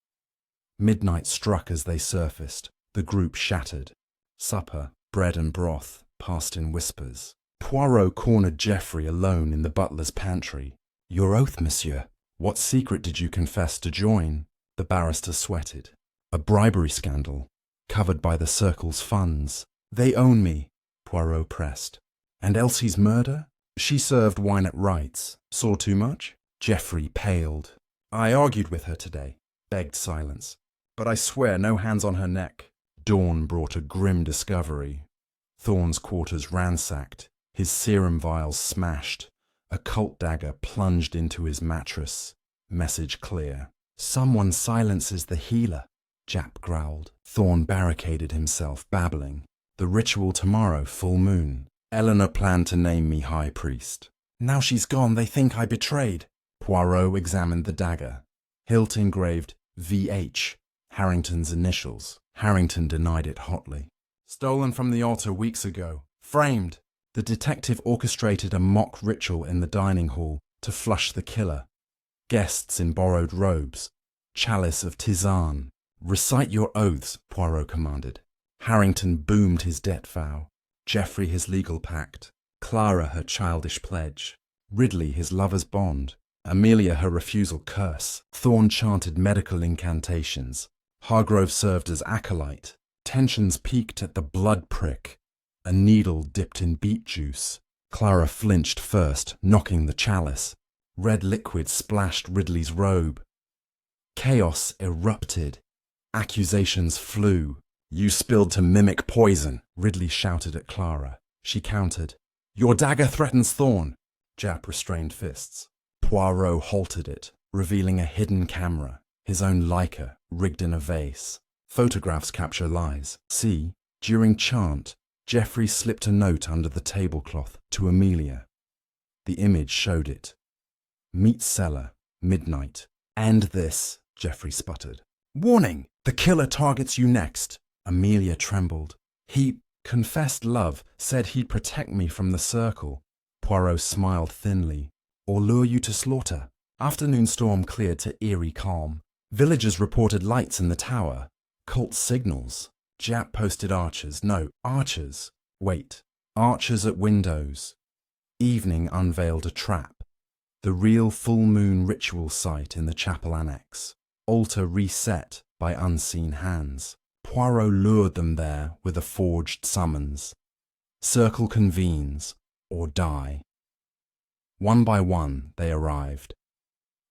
Midnight struck as they surfaced. The group shattered. Supper, bread and broth, passed in whispers. Poirot cornered Geoffrey alone in the butler's pantry. Your oath, monsieur. What secret did you confess to join? The barrister sweated. A bribery scandal, covered by the Circle's funds. They own me, Poirot pressed. And Elsie's murder? She served wine at rites. Saw too much? Geoffrey paled. I argued with her today, begged silence. But I swear no hands on her neck. Dawn brought a grim discovery. Thorne's quarters ransacked, his serum vials smashed. A Colt dagger plunged into his mattress. Message clear. Someone silences the healer, Jap growled. Thorne barricaded himself, babbling. The ritual tomorrow, full moon. Eleanor planned to name me high priest. Now she's gone, they think I betrayed. Poirot examined the dagger. Hilt engraved VH, Harrington's initials. Harrington denied it hotly. Stolen from the altar weeks ago. Framed. The detective orchestrated a mock ritual in the dining hall to flush the killer. Guests in borrowed robes. Chalice of tisane. Recite your oaths, Poirot commanded. Harrington boomed his debt vow. Geoffrey his legal pact. Clara her childish pledge. Ridley his lover's bond. Amelia her refusal curse. Thorne chanted medical incantations. Hargrove served as acolyte. Tensions peaked at the blood prick. A needle dipped in beet juice. Clara flinched first, knocking the chalice. Red liquid splashed Ridley's robe. Chaos erupted. Accusations flew. You spilled to mimic poison, Ridley shouted at Clara. She countered. Your dagger threatens Thorne. Jap restrained fists. Poirot halted it, revealing a hidden camera, his own Leica, rigged in a vase. Photographs capture lies. See, during chant, Geoffrey slipped a note under the tablecloth to Amelia. The image showed it. Meat cellar, midnight. And this, Geoffrey sputtered. Warning! The killer targets you next. Amelia trembled. He confessed love, said he'd protect me from the Circle. Poirot smiled thinly. Or lure you to slaughter. Afternoon storm cleared to eerie calm. Villagers reported lights in the tower. Cult signals. Jap posted archers. No, archers. Wait. Archers at windows. Evening unveiled a trap. The real full moon ritual site in the chapel annex. Altar reset by unseen hands. Poirot lured them there with a forged summons. Circle convenes, or die. One by one they arrived.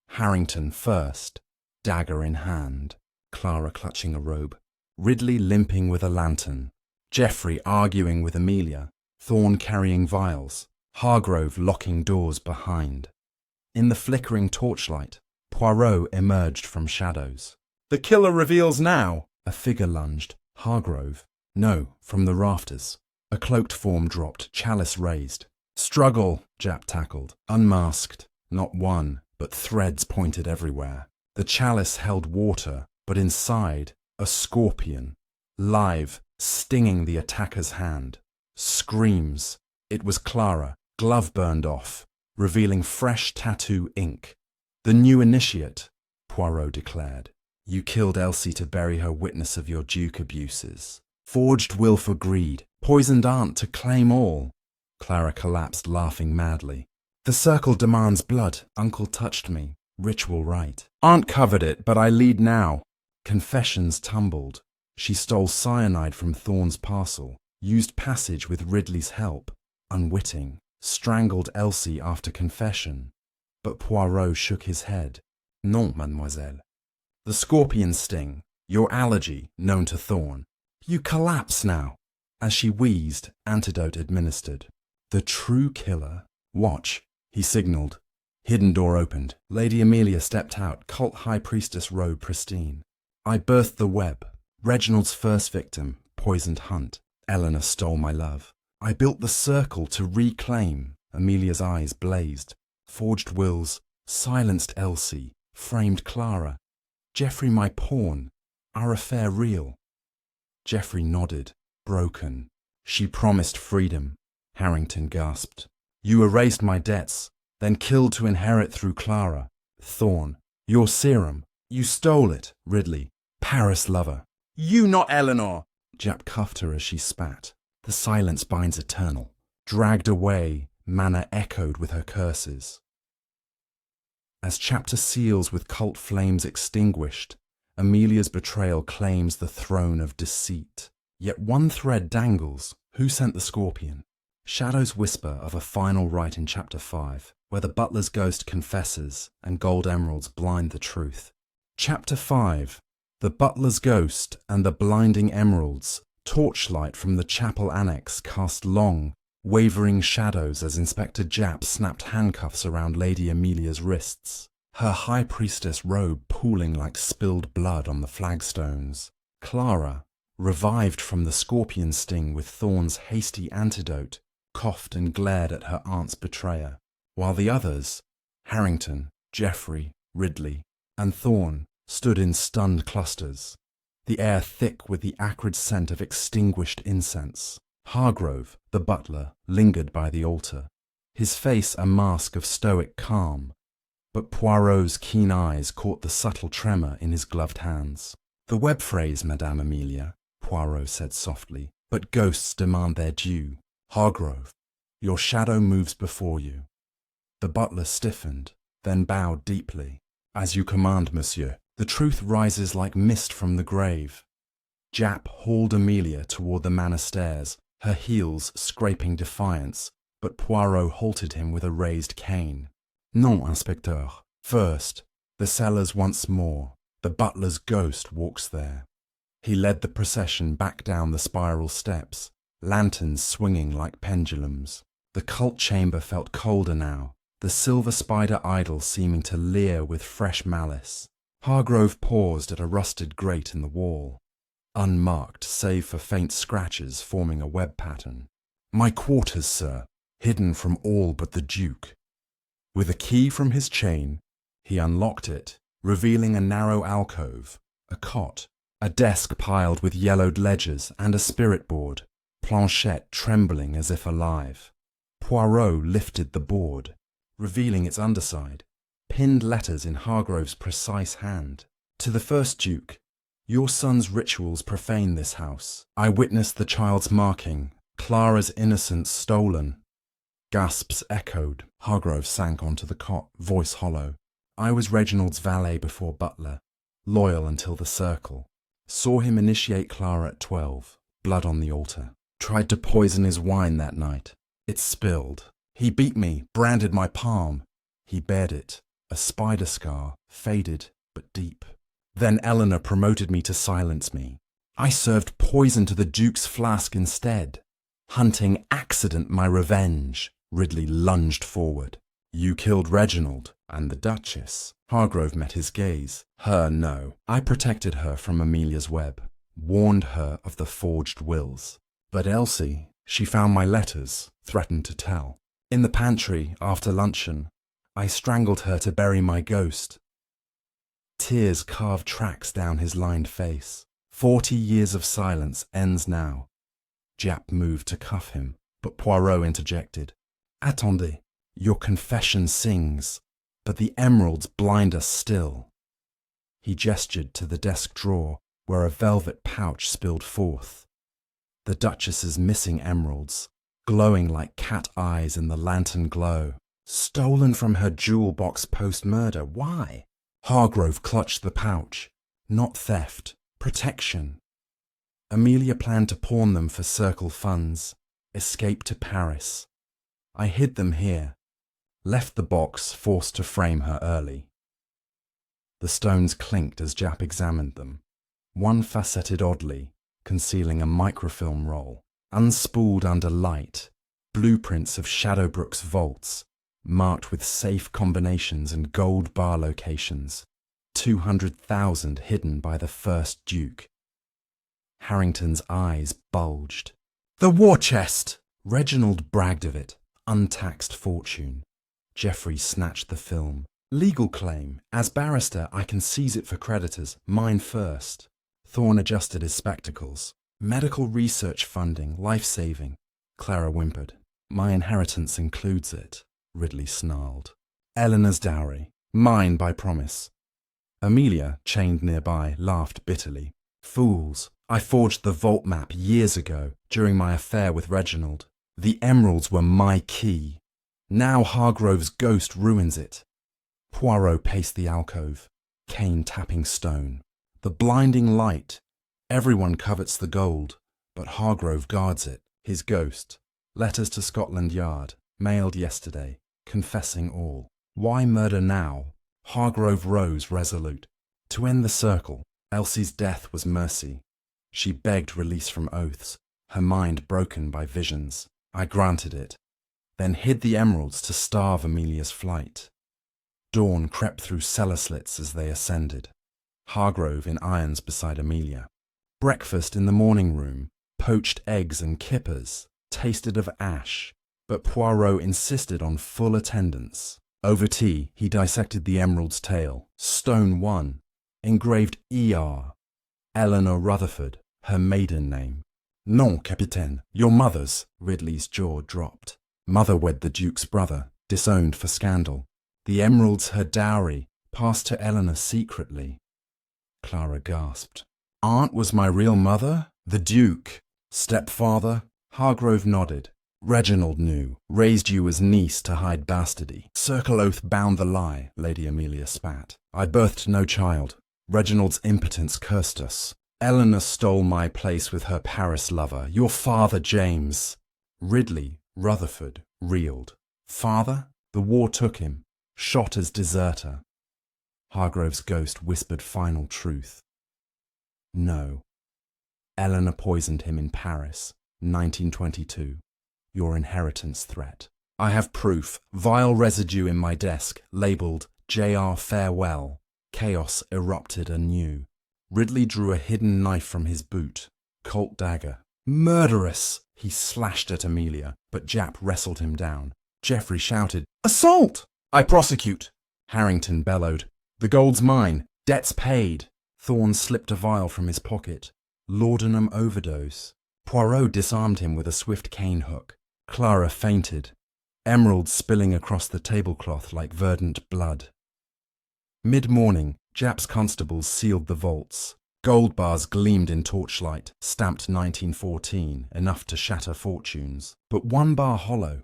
Harrington first, dagger in hand, Clara clutching a robe, Ridley limping with a lantern, Geoffrey arguing with Amelia, Thorne carrying vials, Hargrove locking doors behind. In the flickering torchlight, Poirot emerged from shadows. The killer reveals now! A figure lunged. Hargrove. No, from the rafters. A cloaked form dropped, chalice raised. Struggle, Jap tackled. Unmasked. Not one, but threads pointed everywhere. The chalice held water, but inside, a scorpion. Live, stinging the attacker's hand. Screams. It was Clara, glove burned off, revealing fresh tattoo ink. The new initiate, Poirot declared. You killed Elsie to bury her witness of your Duke abuses. Forged will for greed, poisoned aunt to claim all. Clara collapsed, laughing madly. The Circle demands blood. Uncle touched me. Ritual right. Aunt covered it, but I lead now. Confessions tumbled. She stole cyanide from Thorne's parcel, used passage with Ridley's help, unwitting, strangled Elsie after confession. But Poirot shook his head. Non, mademoiselle. The scorpion sting, your allergy, known to Thorne. You collapse now. As she wheezed, antidote administered. The true killer. Watch, he signaled. Hidden door opened. Lady Amelia stepped out, cult high priestess robe pristine. I birthed the web. Reginald's first victim, poisoned Hunt. Eleanor stole my love. I built the circle to reclaim. Amelia's eyes blazed. Forged wills, silenced Elsie, framed Clara. Geoffrey my pawn, our affair real. Geoffrey nodded, broken. She promised freedom. Harrington gasped. You erased my debts, then killed to inherit through Clara. Thorne, your serum. You stole it, Ridley. Paris lover. You not Eleanor! Jap cuffed her as she spat. The silence binds eternal. Dragged away, manor echoed with her curses. As chapter seals with cult flames extinguished, Amelia's betrayal claims the throne of deceit. Yet one thread dangles. Who sent the scorpion? Shadows whisper of a final rite in Chapter 5, where the butler's ghost confesses and gold emeralds blind the truth. Chapter 5. The butler's ghost and the blinding emeralds, torchlight from the chapel annex cast long, wavering shadows as Inspector Japp snapped handcuffs around Lady Amelia's wrists, her high priestess robe pooling like spilled blood on the flagstones. Clara, revived from the scorpion sting with Thorne's hasty antidote, coughed and glared at her aunt's betrayer, while the others, Harrington, Geoffrey, Ridley, and Thorne, stood in stunned clusters, the air thick with the acrid scent of extinguished incense. Hargrove, the butler, lingered by the altar, his face a mask of stoic calm, but Poirot's keen eyes caught the subtle tremor in his gloved hands. The web phrase, Madame Amelia, Poirot said softly, but ghosts demand their due. Hargrove, your shadow moves before you. The butler stiffened, then bowed deeply. As you command, monsieur. The truth rises like mist from the grave. Japp hauled Amelia toward the manor stairs, her heels scraping defiance, but Poirot halted him with a raised cane. Non, inspecteur. First, the cellars once more. The butler's ghost walks there. He led the procession back down the spiral steps, lanterns swinging like pendulums. The cult chamber felt colder now, the silver spider idol seeming to leer with fresh malice. Hargrove paused at a rusted grate in the wall, unmarked save for faint scratches forming a web pattern. My quarters, sir, hidden from all but the Duke. With a key from his chain, he unlocked it, revealing a narrow alcove, a cot, a desk piled with yellowed ledgers and a spirit board, planchette trembling as if alive. Poirot lifted the board, revealing its underside. Pinned letters in Hargrove's precise hand. To the first Duke, your son's rituals profane this house. I witnessed the child's marking, Clara's innocence stolen. Gasps echoed. Hargrove sank onto the cot, voice hollow. I was Reginald's valet before butler, loyal until the circle. Saw him initiate Clara at 12, blood on the altar. Tried to poison his wine that night. It spilled. He beat me, branded my palm. He bared it. A spider scar, faded but deep. Then Eleanor promoted me to silence me. I served poison to the Duke's flask instead. Hunting accident my revenge. Ridley lunged forward. You killed Reginald and the Duchess. Hargrove met his gaze. Her, no. I protected her from Amelia's web, warned her of the forged wills. But Elsie, she found my letters, threatened to tell. In the pantry, after luncheon, I strangled her to bury my ghost. Tears carved tracks down his lined face. 40 years of silence ends now. Japp moved to cuff him, but Poirot interjected. Attendez, your confession sings, but the emeralds blind us still. He gestured to the desk drawer, where a velvet pouch spilled forth. The Duchess's missing emeralds, glowing like cat eyes in the lantern glow. Stolen from her jewel box post-murder. Why? Hargrove clutched the pouch. Not theft. Protection. Amelia planned to pawn them for Circle funds. Escape to Paris. I hid them here. Left the box, forced to frame her early. The stones clinked as Japp examined them. One facetted oddly, concealing a microfilm roll. Unspooled under light, blueprints of Shadowbrook's vaults, marked with safe combinations and gold bar locations. 200,000 hidden by the first Duke. Harrington's eyes bulged. The war chest! Reginald bragged of it. Untaxed fortune. Geoffrey snatched the film. Legal claim. As barrister, I can seize it for creditors. Mine first. Thorne adjusted his spectacles. Medical research funding, life-saving. Clara whimpered. My inheritance includes it. Ridley snarled. Eleanor's dowry. Mine by promise. Amelia, chained nearby, laughed bitterly. Fools. I forged the vault map years ago, during my affair with Reginald. The emeralds were my key. Now Hargrove's ghost ruins it. Poirot paced the alcove, cane tapping stone. The blinding light. Everyone covets the gold, but Hargrove guards it, his ghost. Letters to Scotland Yard, mailed yesterday, confessing all. Why murder now? Hargrove rose resolute. To end the circle, Elsie's death was mercy. She begged release from oaths, her mind broken by visions. I granted it, then hid the emeralds to starve Amelia's flight. Dawn crept through cellar slits as they ascended. Hargrove in irons beside Amelia. Breakfast in the morning room, poached eggs and kippers, tasted of ash, but Poirot insisted on full attendance. Over tea, he dissected the emerald's tail. Stone 1, engraved E.R. Eleanor Rutherford, her maiden name. Non, Capitaine, your mother's. Ridley's jaw dropped. Mother wed the Duke's brother, disowned for scandal. The emerald's her dowry, passed to Eleanor secretly. Clara gasped. Aunt was my real mother? The Duke? Stepfather? Hargrove nodded. Reginald knew. Raised you as niece to hide bastardy. Circle oath bound the lie, Lady Amelia spat. I birthed no child. Reginald's impotence cursed us. Eleanor stole my place with her Paris lover, your father James. Ridley, Rutherford, reeled. Father? The war took him. Shot as deserter. Hargrove's ghost whispered final truth. No. Eleanor poisoned him in Paris, 1922. Your inheritance threat. I have proof. Vile residue in my desk, labelled J.R. Farewell. Chaos erupted anew. Ridley drew a hidden knife from his boot. Colt dagger. Murderous! He slashed at Amelia, but Japp wrestled him down. Geoffrey shouted, Assault! I prosecute! Harrington bellowed, The gold's mine. Debt's paid. Thorne slipped a vial from his pocket. Laudanum overdose. Poirot disarmed him with a swift cane hook. Clara fainted. Emeralds spilling across the tablecloth like verdant blood. Mid-morning, Japp's constables sealed the vaults. Gold bars gleamed in torchlight, stamped 1914, enough to shatter fortunes. But one bar hollow.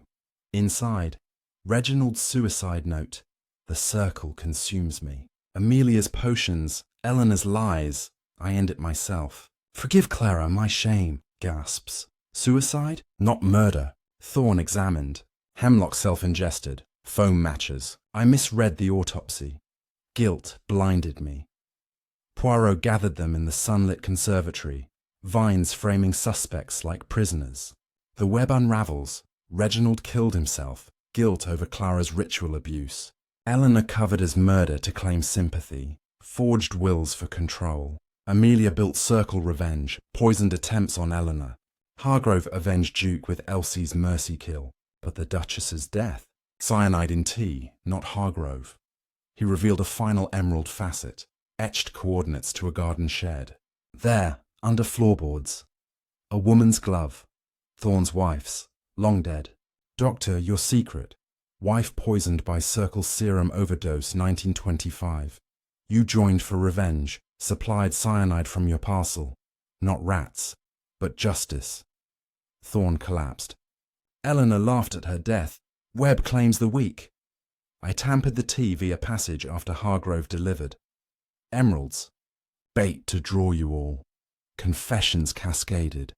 Inside, Reginald's suicide note. The circle consumes me. Amelia's potions, Eleanor's lies. I end it myself. Forgive Clara, my shame, gasps. Suicide? Not murder. Thorne examined. Hemlock self-ingested. Foam matches. I misread the autopsy. Guilt blinded me. Poirot gathered them in the sunlit conservatory, vines framing suspects like prisoners. The web unravels. Reginald killed himself. Guilt over Clara's ritual abuse. Eleanor covered as murder to claim sympathy. Forged wills for control. Amelia built circle revenge, poisoned attempts on Eleanor. Hargrove avenged Duke with Elsie's mercy kill. But the Duchess's death? Cyanide in tea, not Hargrove. He revealed a final emerald facet, etched coordinates to a garden shed. There, under floorboards, a woman's glove. Thorne's wife's, long dead. Doctor, your secret. Wife poisoned by Circle serum overdose 1925. You joined for revenge, supplied cyanide from your parcel. Not rats, but justice. Thorne collapsed. Eleanor laughed at her death. Webb claims the week. I tampered the tea via passage after Hargrove delivered. Emeralds. Bait to draw you all. Confessions cascaded.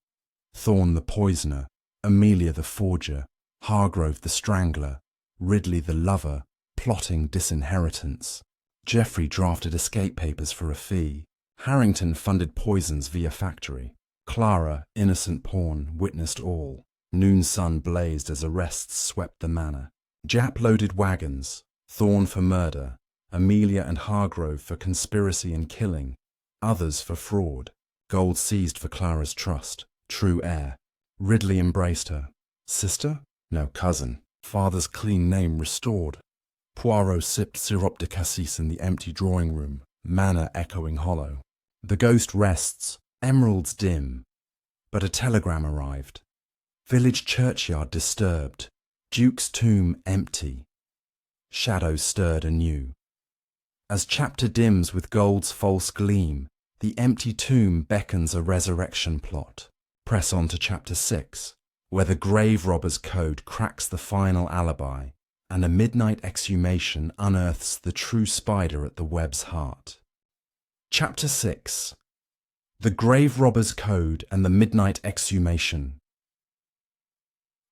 Thorn the poisoner, Amelia the forger, Hargrove the strangler, Ridley the lover, plotting disinheritance. Geoffrey drafted escape papers for a fee. Harrington funded poisons via factory. Clara, innocent pawn, witnessed all. Noon sun blazed as arrests swept the manor. Japp loaded wagons. Thorn for murder. Amelia and Hargrove for conspiracy and killing. Others for fraud. Gold seized for Clara's trust. True heir. Ridley embraced her. Sister? No, cousin. Father's clean name restored. Poirot sipped sirop de cassis in the empty drawing room, manor echoing hollow. The ghost rests, emeralds dim. But a telegram arrived. Village churchyard disturbed. Duke's tomb empty. Shadows stirred anew. As chapter dims with gold's false gleam, the empty tomb beckons a resurrection plot. Press on to chapter 6, where the grave robber's code cracks the final alibi, and a midnight exhumation unearths the true spider at the web's heart. Chapter 6. The grave robber's code and the midnight exhumation.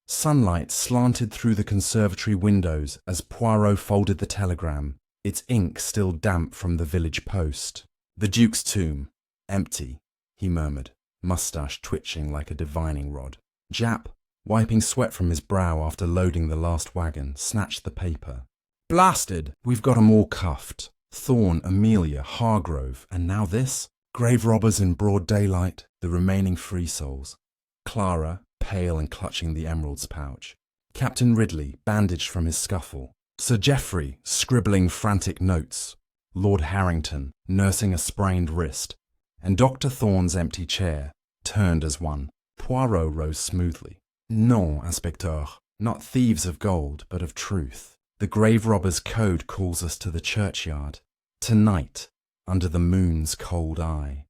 Sunlight slanted through the conservatory windows as Poirot folded the telegram, its ink still damp from the village post. The Duke's tomb, empty, he murmured, moustache twitching like a divining rod. Japp, wiping sweat from his brow after loading the last wagon, snatched the paper. Blasted! We've got 'em all cuffed. Thorn, Amelia, Hargrove, and now this? Grave robbers in broad daylight, the remaining free souls. Clara, pale and clutching the emerald's pouch. Captain Ridley, bandaged from his scuffle. Sir Geoffrey, scribbling frantic notes. Lord Harrington, nursing a sprained wrist. And Dr. Thorne's empty chair, turned as one. Poirot rose smoothly. Non, Inspecteur, not thieves of gold, but of truth. The grave robber's code calls us to the churchyard. Tonight, under the moon's cold eye.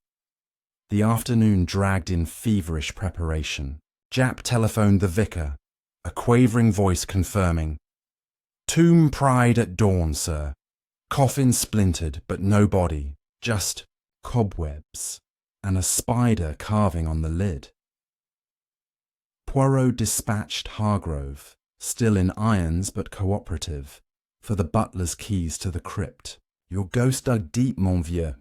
The afternoon dragged in feverish preparation. Japp telephoned the vicar, a quavering voice confirming. Tomb pried at dawn, sir. Coffin splintered, but no body, just cobwebs, and a spider carving on the lid. Poirot dispatched Hargrove, still in irons but cooperative, for the butler's keys to the crypt. Your ghost dug deep, mon vieux.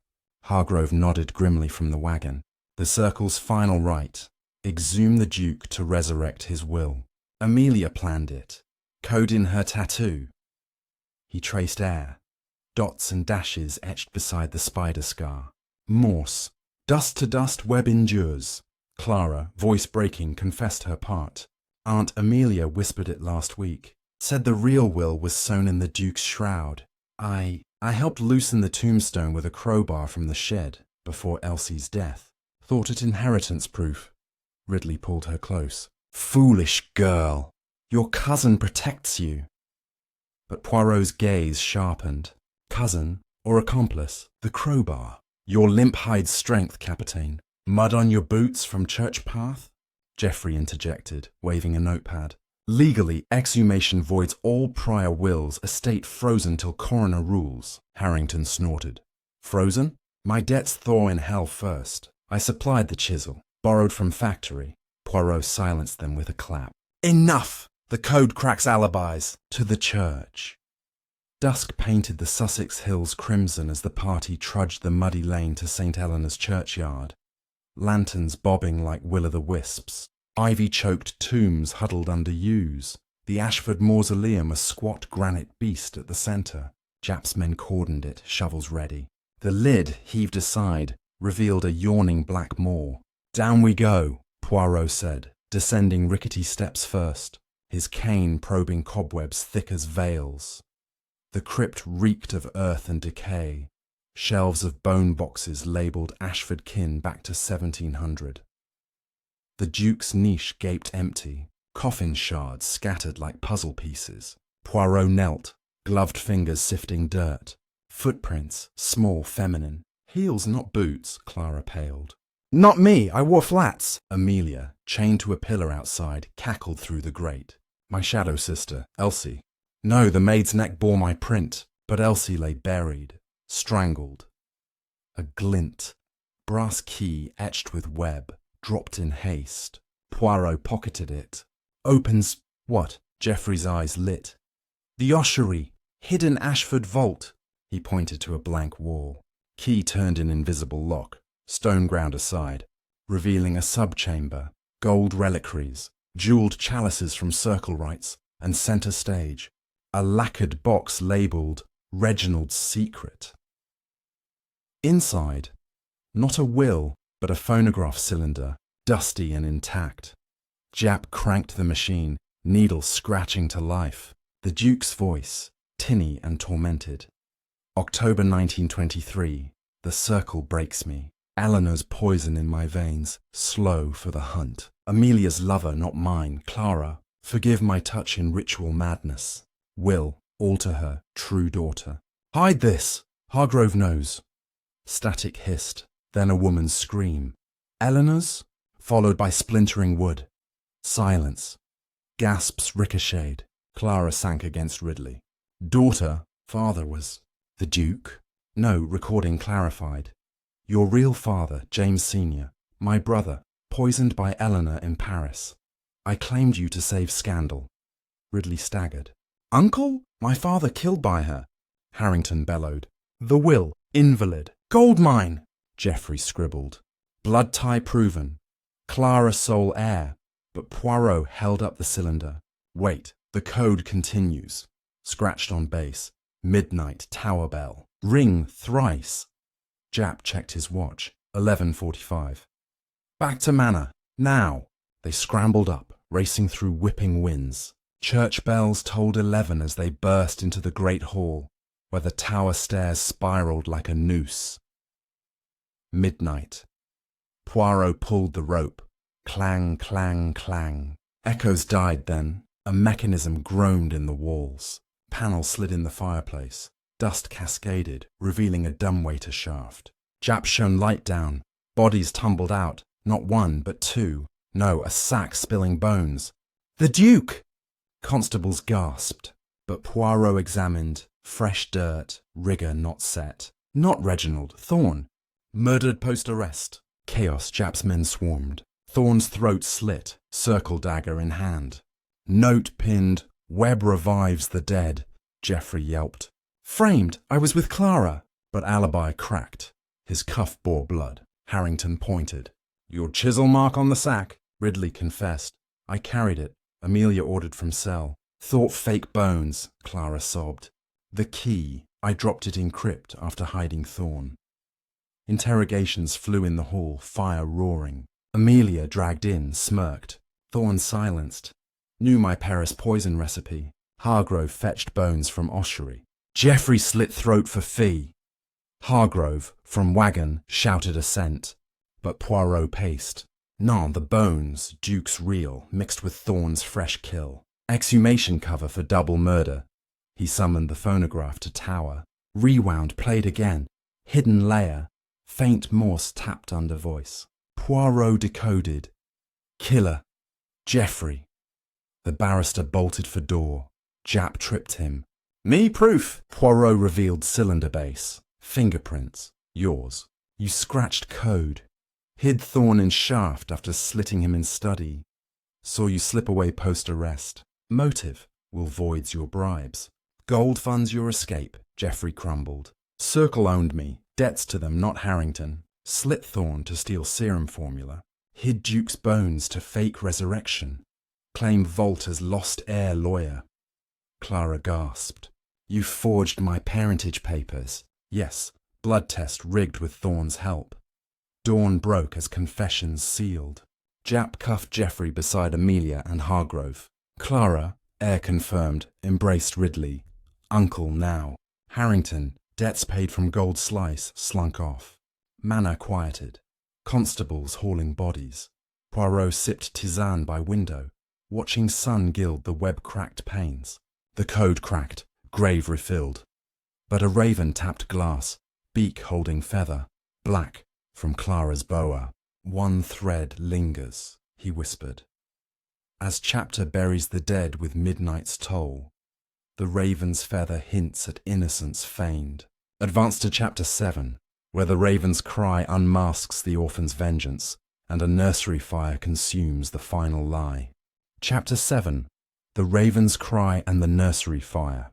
Hargrove nodded grimly from the wagon. The circle's final rite, exhume the Duke to resurrect his will. Amelia planned it, code in her tattoo. He traced air, dots and dashes etched beside the spider scar. Morse, dust to dust web endures. Clara, voice breaking, confessed her part. Aunt Amelia whispered it last week, said the real will was sewn in the Duke's shroud. I helped loosen the tombstone with a crowbar from the shed before Elsie's death. Thought it inheritance proof. Ridley pulled her close. Foolish girl! Your cousin protects you. But Poirot's gaze sharpened. Cousin or accomplice? The crowbar. Your limp hides strength, Capitaine. Mud on your boots from church path? Geoffrey interjected, waving a notepad. Legally, exhumation voids all prior wills, estate frozen till coroner rules. Harrington snorted. Frozen? My debts thaw in hell first. I supplied the chisel, borrowed from factory. Poirot silenced them with a clap. Enough! The code cracks alibis. To the church. Dusk painted the Sussex hills crimson as the party trudged the muddy lane to St. Eleanor's churchyard. Lanterns bobbing like will-o'-the-wisps. Ivy-choked tombs huddled under yews. The Ashford mausoleum a squat granite beast at the centre. Japp's men cordoned it, shovels ready. The lid, heaved aside, revealed a yawning black maw. Down we go, Poirot said, descending rickety steps first, his cane probing cobwebs thick as veils. The crypt reeked of earth and decay. Shelves of bone boxes labelled Ashford kin back to 1700. The Duke's niche gaped empty, coffin shards scattered like puzzle pieces. Poirot knelt, gloved fingers sifting dirt. Footprints, small, feminine. Heels, not boots, Clara paled. Not me, I wore flats. Amelia, chained to a pillar outside, cackled through the grate. My shadow sister, Elsie. No, the maid's neck bore my print, but Elsie lay buried, strangled. A glint, brass key etched with web, dropped in haste. Poirot pocketed it. Opens what? Geoffrey's eyes lit. The ossuary, hidden Ashford vault. He pointed to a blank wall. Key turned in invisible lock, stone ground aside, revealing a subchamber, gold reliquaries, jewelled chalices from circle rites, and centre stage. A lacquered box labelled Reginald's Secret. Inside, not a will, but a phonograph cylinder, dusty and intact. Jap cranked the machine, needle scratching to life. The Duke's voice, tinny and tormented. October 1923. The circle breaks me. Eleanor's poison in my veins, slow for the hunt. Amelia's lover, not mine, Clara. Forgive my touch in ritual madness. Will, alter her, true daughter. Hide this! Hargrove knows. Static hissed, then a woman's scream. Eleanor's? Followed by splintering wood. Silence. Gasps ricocheted. Clara sank against Ridley. Daughter, father was. The Duke? No, recording clarified. Your real father, James Sr., my brother, poisoned by Eleanor in Paris. I claimed you to save scandal. Ridley staggered. Uncle? My father killed by her. Harrington bellowed. The will, invalid. Gold mine! Geoffrey scribbled. Blood tie proven. Clara sole heir. But Poirot held up the cylinder. Wait, the code continues. Scratched on base. Midnight tower bell. Ring thrice. Jap checked his watch. 11:45. Back to Manor. Now. They scrambled up, racing through whipping winds. Church bells tolled 11 as they burst into the great hall, where the tower stairs spiraled like a noose. Midnight. Poirot pulled the rope. Clang, clang, clang. Echoes died then. A mechanism groaned in the walls. Panels slid in the fireplace. Dust cascaded, revealing a dumbwaiter shaft. Jap shone light down. Bodies tumbled out. Not one, but two. No, a sack spilling bones. The Duke! Constables gasped. But Poirot examined. Fresh dirt, rigour not set. Not Reginald, Thorne. Murdered post-arrest. Chaos, Jap's men swarmed. Thorne's throat slit, circle dagger in hand. Note pinned, Webb revives the dead, Geoffrey yelped. Framed, I was with Clara. But alibi cracked. His cuff bore blood. Harrington pointed. Your chisel mark on the sack, Ridley confessed. I carried it. Amelia ordered from cell. Thought fake bones, Clara sobbed. The key, I dropped it in crypt after hiding Thorne. Interrogations flew in the hall, fire roaring. Amelia, dragged in, smirked. Thorne silenced. Knew my Paris poison recipe. Hargrove fetched bones from ossuary. Geoffrey slit throat for fee. Hargrove, from wagon, shouted assent. But Poirot paced. Non, the bones, Duke's real, mixed with Thorne's fresh kill. Exhumation cover for double murder. He summoned the phonograph to tower. Rewound, played again. Hidden layer. Faint Morse tapped under voice. Poirot decoded. Killer. Geoffrey. The barrister bolted for door. Jap tripped him. Me proof. Poirot revealed cylinder base. Fingerprints. Yours. You scratched code. Hid Thorne in shaft after slitting him in study. Saw you slip away post-arrest. Motive. Will voids your bribes. Gold funds your escape. Geoffrey crumbled. Circle owned me. Debts to them, not Harrington. Slit Thorne to steal serum formula. Hid Duke's bones to fake resurrection. Claim Vault as lost heir lawyer. Clara gasped. You forged my parentage papers. Yes, blood test rigged with Thorne's help. Dawn broke as confessions sealed. Jap cuffed Geoffrey beside Amelia and Hargrove. Clara, heir confirmed, embraced Ridley. Uncle now. Harrington, debts paid from Gold Slice, slunk off. Manor quieted. Constables hauling bodies. Poirot sipped tisane by window, watching sun gild the web-cracked panes. The code cracked, grave refilled. But a raven tapped glass, beak holding feather. Black, from Clara's boa. One thread lingers, he whispered. As chapter buries the dead with midnight's toll, the raven's feather hints at innocence feigned. Advance to chapter 7, where the raven's cry unmasks the orphan's vengeance, and a nursery fire consumes the final lie. Chapter 7. The raven's cry and the nursery fire.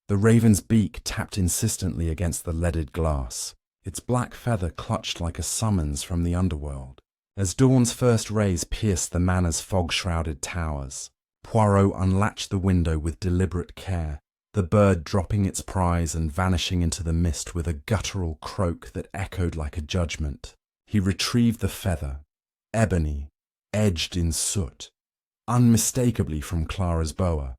The raven's beak tapped insistently against the leaded glass, its black feather clutched like a summons from the underworld. As dawn's first rays pierced the manor's fog-shrouded towers, Poirot unlatched the window with deliberate care, the bird dropping its prize and vanishing into the mist with a guttural croak that echoed like a judgment. He retrieved the feather, ebony, edged in soot, unmistakably from Clara's boa,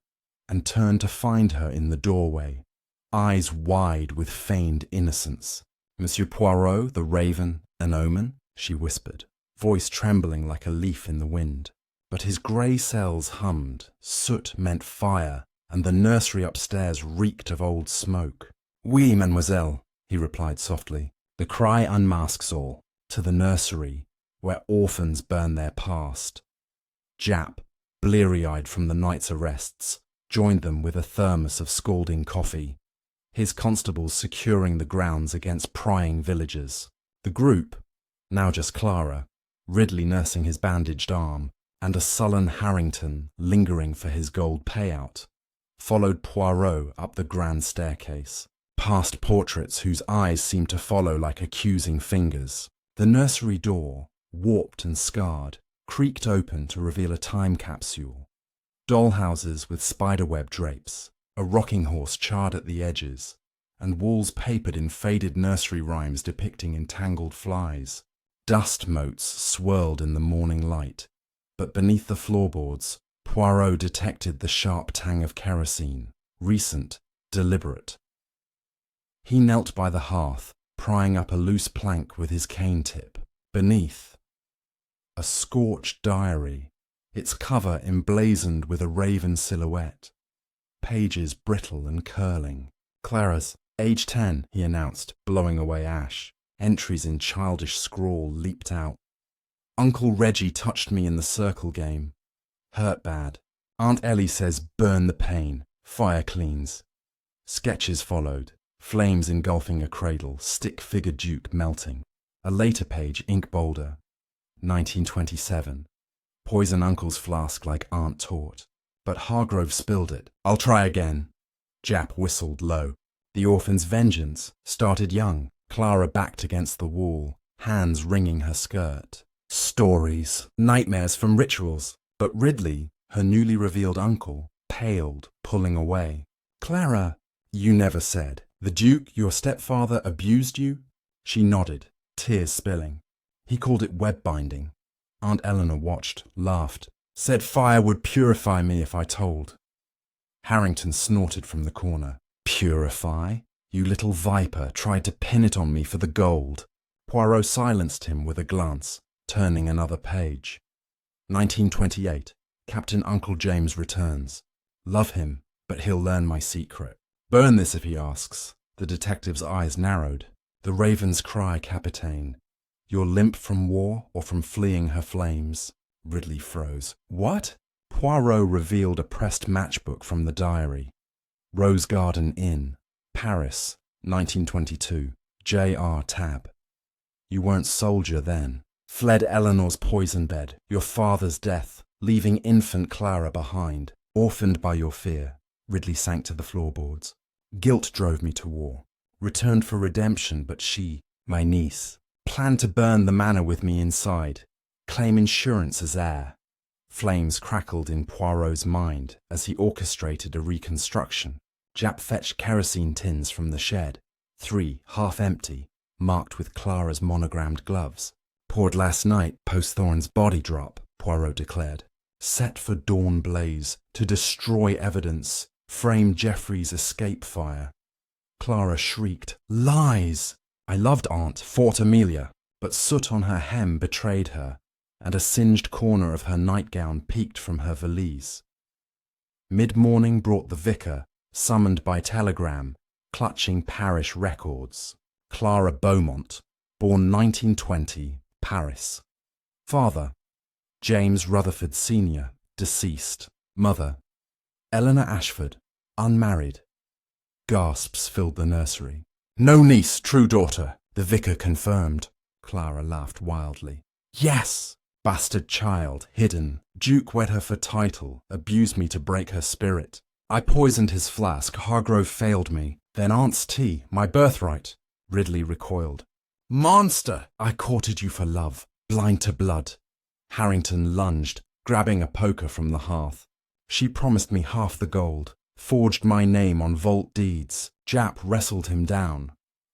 and turned to find her in the doorway, eyes wide with feigned innocence. "Monsieur Poirot, the raven, an omen?" she whispered, voice trembling like a leaf in the wind. But his grey cells hummed, soot meant fire, and the nursery upstairs reeked of old smoke. "Oui, mademoiselle," he replied softly. The cry unmasks all, to the nursery, where orphans burn their past. Jap, bleary-eyed from the night's arrests, joined them with a thermos of scalding coffee, his constables securing the grounds against prying villagers. The group, now just Clara, Ridley nursing his bandaged arm, and a sullen Harrington lingering for his gold payout, followed Poirot up the grand staircase, past portraits whose eyes seemed to follow like accusing fingers. The nursery door, warped and scarred, creaked open to reveal a time capsule. Dollhouses with spiderweb drapes, a rocking horse charred at the edges, and walls papered in faded nursery rhymes depicting entangled flies. Dust motes swirled in the morning light, but beneath the floorboards, Poirot detected the sharp tang of kerosene, recent, deliberate. He knelt by the hearth, prying up a loose plank with his cane tip. Beneath, a scorched diary, its cover emblazoned with a raven silhouette, pages brittle and curling. "Clara's, age 10, he announced, blowing away ash. Entries in childish scrawl leaped out. "Uncle Reggie touched me in the circle game. Hurt bad. Aunt Ellie says burn the pain. Fire cleans." Sketches followed, flames engulfing a cradle, stick-figure Duke melting. A later page, ink bolder. 1927. Poison Uncle's flask like Aunt taught. But Hargrove spilled it. "I'll try again." Jap whistled low. The orphan's vengeance started young. Clara backed against the wall, hands wringing her skirt. Stories, nightmares from rituals. But Ridley, her newly revealed uncle, paled, pulling away. "Clara, you never said. The Duke, your stepfather, abused you?" She nodded, tears spilling. "He called it web binding." Aunt Eleanor watched, laughed, said fire would purify me if I told. Harrington snorted from the corner. "Purify? You little viper tried to pin it on me for the gold." Poirot silenced him with a glance, turning another page. 1928. Captain Uncle James returns. "Love him, but he'll learn my secret. Burn this if he asks." The detective's eyes narrowed. "The raven's cry, Capitaine. You're limp from war or from fleeing her flames?" Ridley froze. "What?" Poirot revealed a pressed matchbook from the diary. "Rose Garden Inn, Paris, 1922. J.R. Tab. You weren't soldier then. Fled Eleanor's poison bed, your father's death, leaving infant Clara behind, orphaned by your fear." Ridley sank to the floorboards. "Guilt drove me to war. Returned for redemption, but she, my niece, planned to burn the manor with me inside, claim insurance as heir." Flames crackled in Poirot's mind as he orchestrated a reconstruction. Jap fetched kerosene tins from the shed, 3 half empty, marked with Clara's monogrammed gloves. "Poured last night post Thorne's body drop," Poirot declared. "Set for dawn blaze, to destroy evidence, frame Geoffrey's escape fire." Clara shrieked, "Lies! I loved Aunt, fought Amelia," but soot on her hem betrayed her, and a singed corner of her nightgown peeked from her valise. Mid-morning brought the vicar, summoned by telegram, clutching parish records. Clara Beaumont, born 1920, Paris. "Father, James Rutherford Sr., deceased. Mother, Eleanor Ashford, unmarried. Gasps filled the nursery. No niece, true daughter, the vicar confirmed. Clara laughed wildly. Yes! Bastard child, hidden. Duke wed her for title, abused me to break her spirit. I poisoned his flask, Hargrove failed me. Then Aunt's tea, my birthright. Ridley recoiled. Monster! I courted you for love, blind to blood. Harrington lunged, grabbing a poker from the hearth. She promised me half the gold, forged my name on vault deeds. Jap wrestled him down,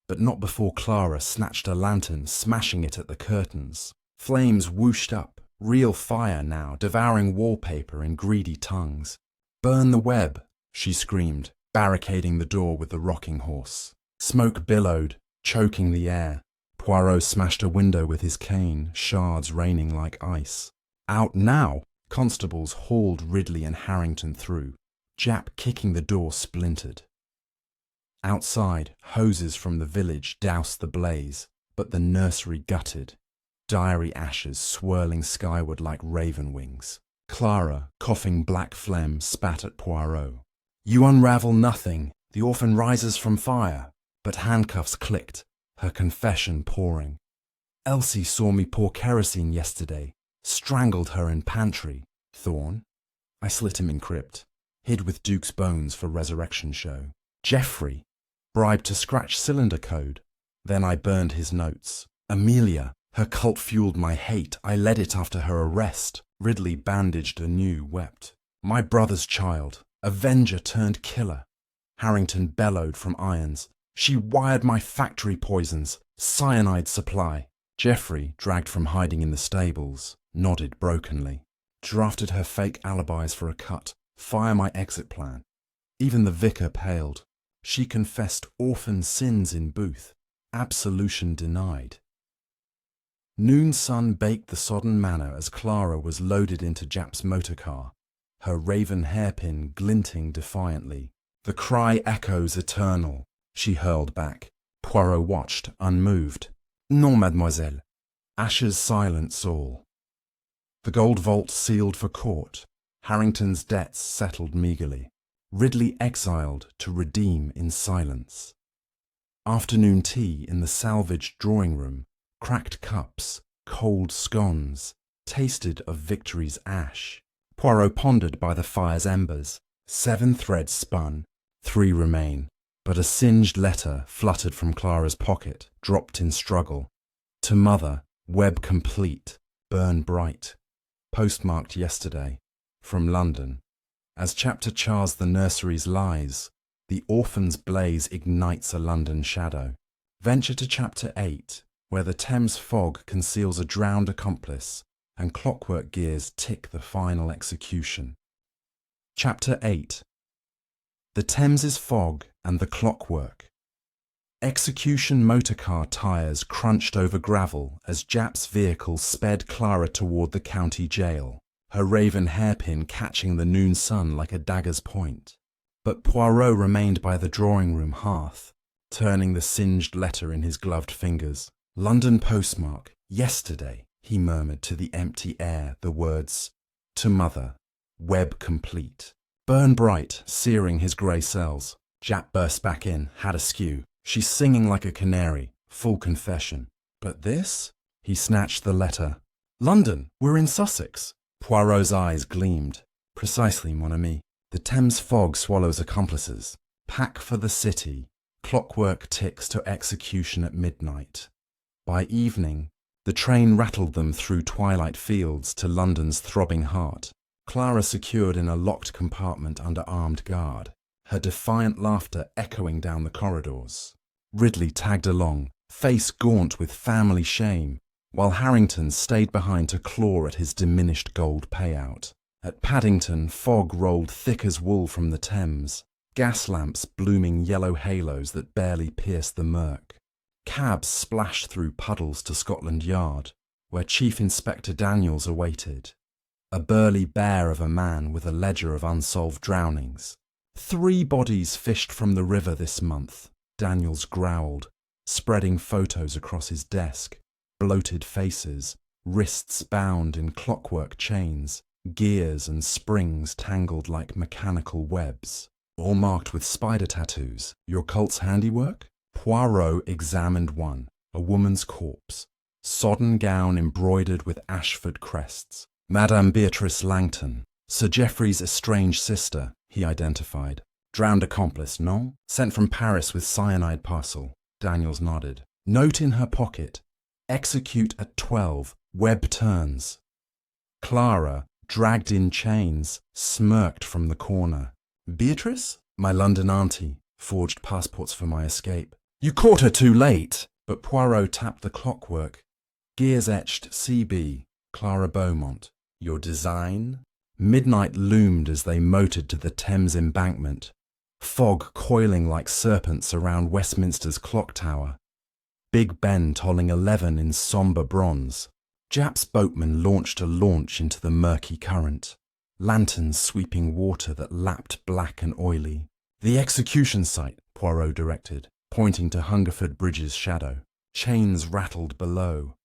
but not before Clara snatched a lantern, smashing it at the curtains. Flames whooshed up, real fire now, devouring wallpaper in greedy tongues. Burn the web, she screamed, barricading the door with the rocking horse. Smoke billowed, choking the air. Poirot smashed a window with his cane, shards raining like ice. Out now! Constables hauled Ridley and Harrington through. Jap kicking the door splintered. Outside, hoses from the village doused the blaze, but the nursery gutted. Diary ashes swirling skyward like raven wings. Clara, coughing black phlegm, spat at Poirot. You unravel nothing, the orphan rises from fire. But handcuffs clicked, her confession pouring. Elsie saw me pour kerosene yesterday, strangled her in pantry. Thorn? I slit him in crypt, hid with Duke's bones for resurrection show. Geoffrey? Bribed to scratch cylinder code. Then I burned his notes. Amelia? Her cult fueled my hate. I led it after her arrest. Ridley bandaged anew, wept. My brother's child. Avenger turned killer. Harrington bellowed from irons. She wired my factory poisons. Cyanide supply. Geoffrey, dragged from hiding in the stables, nodded brokenly. Drafted her fake alibis for a cut. Fire my exit plan. Even the vicar paled. She confessed orphan sins in booth. Absolution denied. Noon sun baked the sodden manor as Clara was loaded into Jap's motorcar, her raven hairpin glinting defiantly. The cry echoes eternal, she hurled back. Poirot watched, unmoved. Non, mademoiselle. Ashes silence all. The gold vault sealed for court. Harrington's debts settled meagerly. Ridley exiled to redeem in silence. Afternoon tea in the salvaged drawing room. Cracked cups, cold scones, tasted of victory's ash. Poirot pondered by the fire's embers. 7 threads spun, 3 remain. But a singed letter fluttered from Clara's pocket, dropped in struggle. To mother, web complete, burn bright. Postmarked yesterday, from London. As chapter chars the nursery's lies, the orphan's blaze ignites a London shadow. Venture to chapter 8, where the Thames fog conceals a drowned accomplice, and clockwork gears tick the final execution. Chapter 8. The Thames's fog and the clockwork. Execution motorcar tyres crunched over gravel as Jap's vehicle sped Clara toward the county jail, her raven hairpin catching the noon sun like a dagger's point. But Poirot remained by the drawing-room hearth, turning the singed letter in his gloved fingers. London postmark, yesterday, he murmured to the empty air the words, to mother, web complete. Burn bright, searing his grey cells. Jap burst back in, had askew. She's singing like a canary, full confession. But this? He snatched the letter. London, we're in Sussex. Poirot's eyes gleamed. Precisely, mon ami. The Thames fog swallows accomplices. Pack for the city. Clockwork ticks to execution at midnight. By evening, the train rattled them through twilight fields to London's throbbing heart. Clara secured in a locked compartment under armed guard, her defiant laughter echoing down the corridors. Ridley tagged along, face gaunt with family shame, while Harrington stayed behind to claw at his diminished gold payout. At Paddington, fog rolled thick as wool from the Thames, gas lamps blooming yellow halos that barely pierced the murk. Cabs splashed through puddles to Scotland Yard, where Chief Inspector Daniels awaited. A burly bear of a man with a ledger of unsolved drownings. 3 bodies fished from the river this month, Daniels growled, spreading photos across his desk, bloated faces, wrists bound in clockwork chains, gears and springs tangled like mechanical webs, all marked with spider tattoos. Your cult's handiwork? Poirot examined one, a woman's corpse, sodden gown embroidered with Ashford crests. Madame Beatrice Langton, Sir Geoffrey's estranged sister, he identified. Drowned accomplice, no? Sent from Paris with cyanide parcel. Daniels nodded. Note in her pocket. Execute at 12. Web turns. Clara, dragged in chains, smirked from the corner. Beatrice? My London auntie. Forged passports for my escape. You caught her too late. But Poirot tapped the clockwork. Gears etched CB. Clara Beaumont. Your design? Midnight loomed as they motored to the Thames embankment. Fog coiling like serpents around Westminster's clock tower. Big Ben tolling 11 in sombre bronze. Jap's boatman launched a launch into the murky current. Lanterns sweeping water that lapped black and oily. The execution site, Poirot directed, pointing to Hungerford Bridge's shadow. Chains rattled below.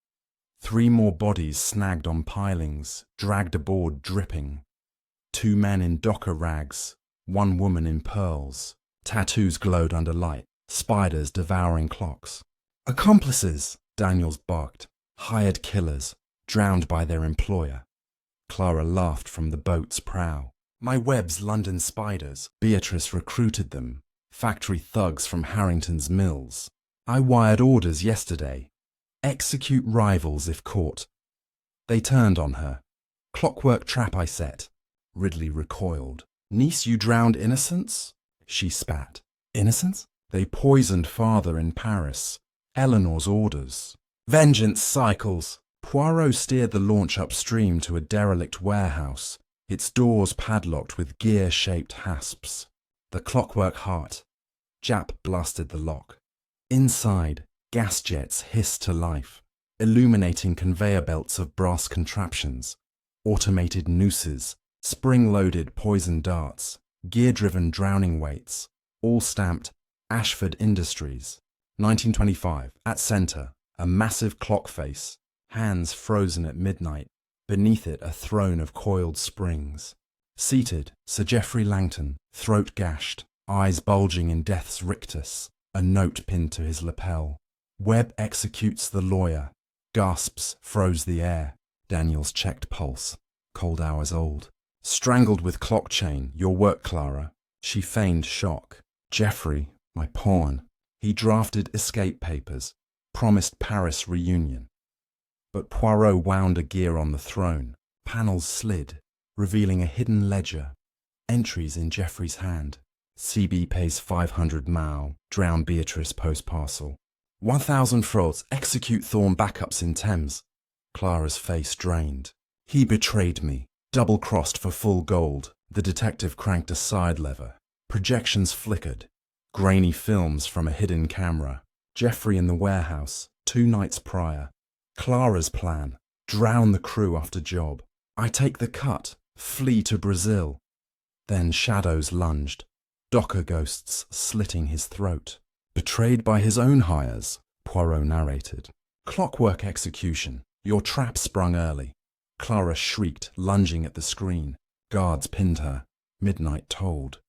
3 more bodies snagged on pilings, dragged aboard dripping. 2 men in docker rags, 1 woman in pearls. Tattoos glowed under light, spiders devouring clocks. Accomplices, Daniels barked. Hired killers, drowned by their employer. Clara laughed from the boat's prow. My web's London spiders. Beatrice recruited them. Factory thugs from Harrington's mills. I wired orders yesterday. Execute rivals if caught. They turned on her. Clockwork trap I set. Ridley recoiled. Niece, you drowned innocents? She spat. Innocents? They poisoned father in Paris. Eleanor's orders. Vengeance cycles. Poirot steered the launch upstream to a derelict warehouse, its doors padlocked with gear-shaped hasps. The clockwork heart. Jap blasted the lock. Inside, gas jets hissed to life, illuminating conveyor belts of brass contraptions, automated nooses, spring-loaded poison darts, gear-driven drowning weights, all stamped Ashford Industries. 1925, at centre, a massive clock face, hands frozen at midnight, beneath it a throne of coiled springs. Seated, Sir Geoffrey Langton, throat gashed, eyes bulging in death's rictus, a note pinned to his lapel. Webb executes the lawyer. Gasps froze the air. Daniels checked pulse. Cold hours old. Strangled with clock chain, your work, Clara. She feigned shock. Geoffrey, my pawn. He drafted escape papers, promised Paris reunion. But Poirot wound a gear on the throne. Panels slid, revealing a hidden ledger. Entries in Geoffrey's hand. CB pays 500 Mao, drown Beatrice post-parcel. 1,000 frauds, execute Thorn backups in Thames. Clara's face drained. He betrayed me. Double-crossed for full gold. The detective cranked a side lever. Projections flickered. Grainy films from a hidden camera. Geoffrey in the warehouse, 2 nights prior. Clara's plan. Drown the crew after job. I take the cut. Flee to Brazil. Then shadows lunged. Docker ghosts slitting his throat. Betrayed by his own hires, Poirot narrated. Clockwork execution. Your trap sprung early. Clara shrieked, lunging at the screen. Guards pinned her. Midnight tolled.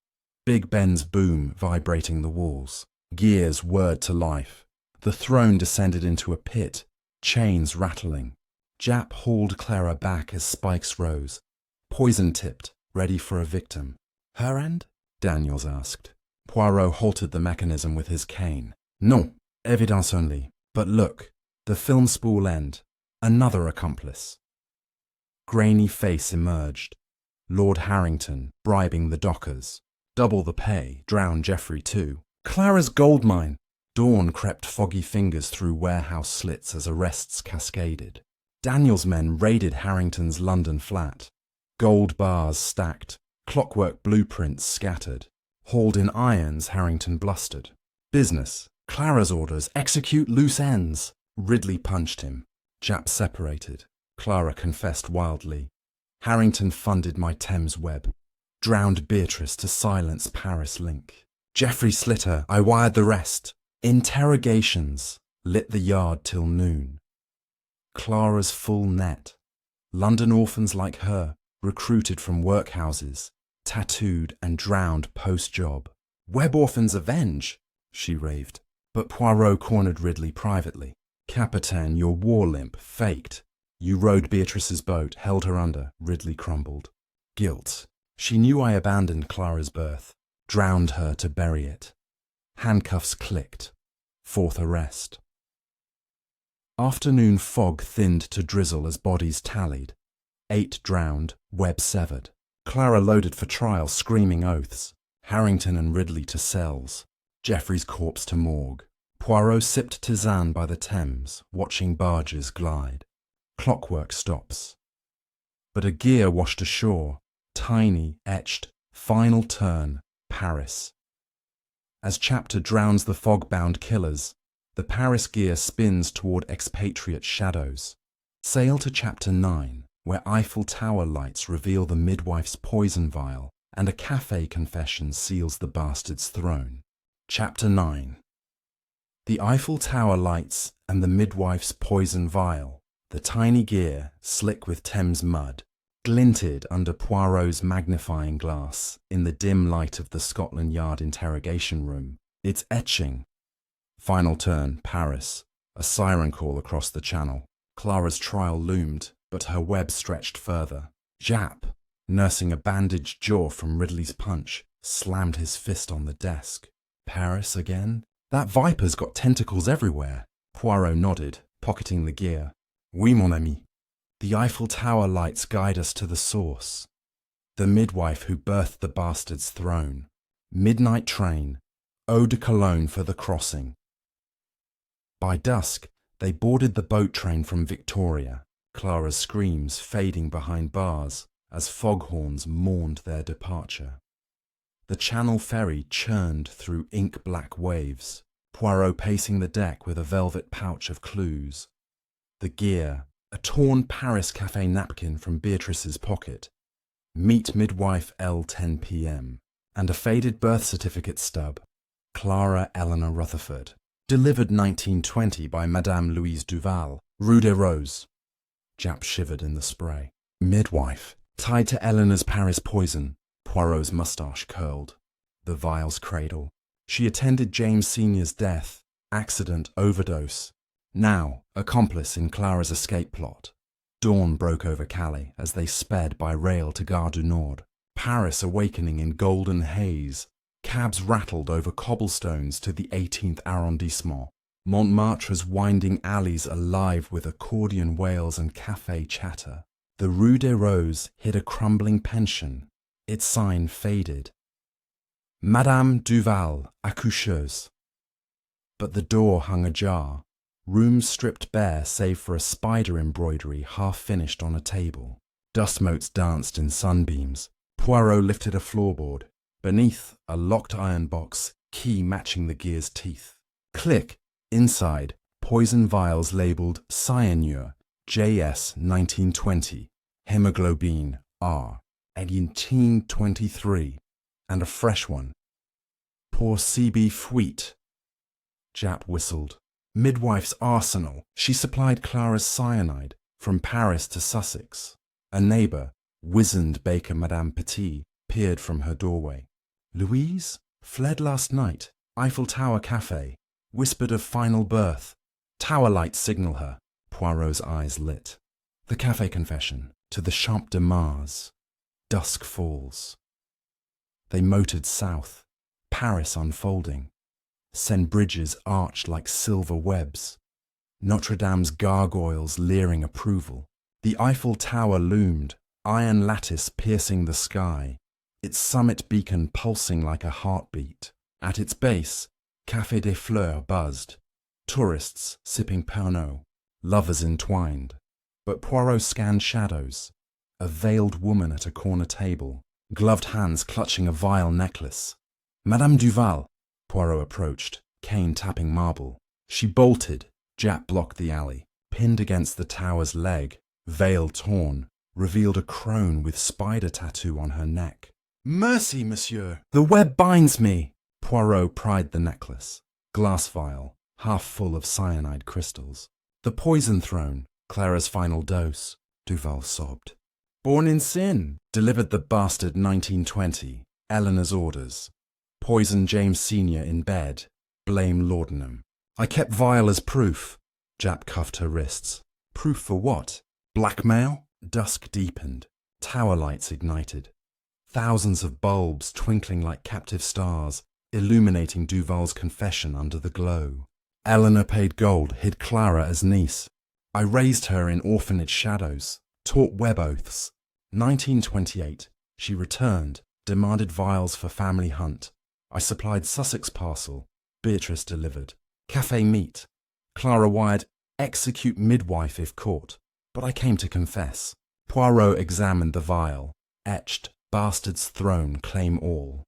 Big Ben's boom vibrating the walls. Gears whirred to life. The throne descended into a pit, chains rattling. Jap hauled Clara back as spikes rose. Poison-tipped, ready for a victim. Her end? Daniels asked. Poirot halted the mechanism with his cane. Non, evidence only. But look, the film spool end. Another accomplice. Grainy face emerged. Lord Harrington, bribing the dockers. Double the pay, drown Geoffrey too. Clara's goldmine. Dawn crept foggy fingers through warehouse slits as arrests cascaded. Daniels' men raided Harrington's London flat. Gold bars stacked. Clockwork blueprints scattered. Hauled in irons, Harrington blustered. Business. Clara's orders. Execute loose ends. Ridley punched him. Jap separated. Clara confessed wildly. Harrington funded my Thames web. Drowned Beatrice to silence Paris link. Geoffrey slit her. I wired the rest. Interrogations. Lit the yard till noon. Clara's full net. London orphans like her, recruited from workhouses, tattooed and drowned post-job. Web orphans avenge, she raved. But Poirot cornered Ridley privately. Capitaine, your war limp, faked. You rowed Beatrice's boat, held her under, Ridley crumbled. Guilt. She knew I abandoned Clara's birth, drowned her to bury it. Handcuffs clicked. Fourth arrest. Afternoon fog thinned to drizzle as bodies tallied. 8 drowned, Webb severed. Clara loaded for trial, screaming oaths. Harrington and Ridley to cells. Geoffrey's corpse to morgue. Poirot sipped tisane by the Thames, watching barges glide. Clockwork stops. But a gear washed ashore, tiny, etched, final turn, Paris. As chapter drowns the fog-bound killers, the Paris gear spins toward expatriate shadows. Sail to chapter 9, where Eiffel Tower lights reveal the midwife's poison vial, and a cafe confession seals the bastard's throne. Chapter 9. The Eiffel Tower lights and the midwife's poison vial, the tiny gear, slick with Thames mud, glinted under Poirot's magnifying glass in the dim light of the Scotland Yard interrogation room. Its etching. Final turn, Paris. A siren call across the channel. Clara's trial loomed, but her web stretched further. Japp, nursing a bandaged jaw from Ridley's punch, slammed his fist on the desk. Paris again? That viper's got tentacles everywhere. Poirot nodded, pocketing the gear. Oui, mon ami. The Eiffel Tower lights guide us to the source. The midwife who birthed the bastard's throne. Midnight train. Eau de Cologne for the crossing. By dusk, they boarded the boat train from Victoria, Clara's screams fading behind bars as foghorns mourned their departure. The Channel ferry churned through ink-black waves, Poirot pacing the deck with a velvet pouch of clues. The gear, a torn Paris cafe napkin from Beatrice's pocket, meet midwife L 10 p.m., and a faded birth certificate stub, Clara Eleanor Rutherford, delivered 1920 by Madame Louise Duval, Rue des Roses. Japp shivered in the spray. Midwife, tied to Eleanor's Paris poison. Poirot's moustache curled. The vial's cradle. She attended James Sr.'s death, accident, overdose. Now, accomplice in Clara's escape plot. Dawn broke over Calais as they sped by rail to Gare du Nord. Paris awakening in golden haze. Cabs rattled over cobblestones to the 18th arrondissement. Montmartre's winding alleys alive with accordion wails and café chatter. The Rue des Roses hid a crumbling pension. Its sign faded. Madame Duval, accoucheuse. But the door hung ajar. Rooms stripped bare save for a spider embroidery half finished on a table. Dust motes danced in sunbeams. Poirot lifted a floorboard. Beneath, a locked iron box, key matching the gear's teeth. Click. Inside, poison vials labelled cyanure, JS 1920, hemoglobin R, 1823, and a fresh one. Pour CB fuite. Japp whistled. Midwife's arsenal. She supplied Clara's cyanide, from Paris to Sussex. A neighbour, wizened baker Madame Petit, peered from her doorway. Louise? Fled last night. Eiffel Tower Cafe. Whispered of final birth. Tower lights signal her. Poirot's eyes lit. The cafe confession. To the Champ de Mars. Dusk falls. They motored south. Paris unfolding. Seine bridges arched like silver webs. Notre Dame's gargoyles leering approval. The Eiffel Tower loomed, iron lattice piercing the sky, its summit beacon pulsing like a heartbeat. At its base, Café des Fleurs buzzed. Tourists sipping Pernod, lovers entwined. But Poirot scanned shadows. A veiled woman at a corner table, gloved hands clutching a vile necklace. Madame Duval. Poirot approached, cane tapping marble. She bolted. Japp blocked the alley. Pinned against the tower's leg, veil torn, revealed a crone with spider tattoo on her neck. Mercy, monsieur! The web binds me! Poirot pried the necklace. Glass vial, half full of cyanide crystals. The poison throne, Clara's final dose, Duval sobbed. Born in sin, delivered the bastard 1920, Eleanor's orders. Poison James Sr. in bed, blame laudanum. I kept vial as proof. Jap cuffed her wrists. Proof for what? Blackmail? Dusk deepened. Tower lights ignited. Thousands of bulbs twinkling like captive stars, illuminating Duval's confession under the glow. Eleanor paid gold, hid Clara as niece. I raised her in orphanage shadows, taught web oaths. 1928, she returned, demanded vials for family hunt. I supplied Sussex parcel, Beatrice delivered. Cafe meet. Clara wired, execute midwife if caught. But I came to confess. Poirot examined the vial, etched, bastard's throne, claim all.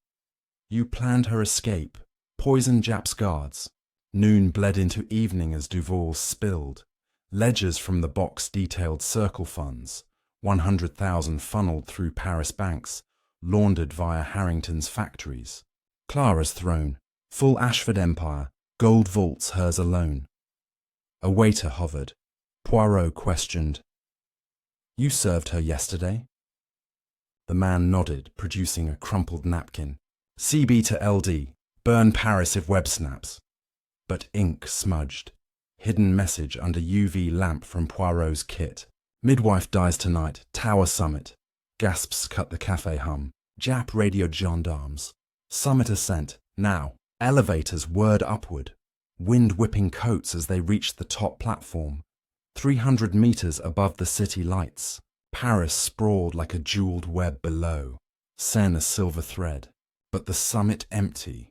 You planned her escape, poisoned Jap's guards. Noon bled into evening as Duval spilled. Ledgers from the box detailed circle funds, 100,000 funneled through Paris banks, laundered via Harrington's factories. Clara's throne, full Ashford empire, gold vaults hers alone. A waiter hovered. Poirot questioned, You served her yesterday? The man nodded, producing a crumpled napkin. CB to LD, burn Paris if web snaps. But ink smudged. Hidden message under UV lamp from Poirot's kit. Midwife dies tonight, Tower Summit. Gasps cut the cafe hum. Jap radioed gendarmes. Summit ascent, now. Elevators whirred upward. Wind whipping coats as they reached the top platform. 300 meters above the city lights. Paris sprawled like a jeweled web below. Seine a silver thread. But the summit empty.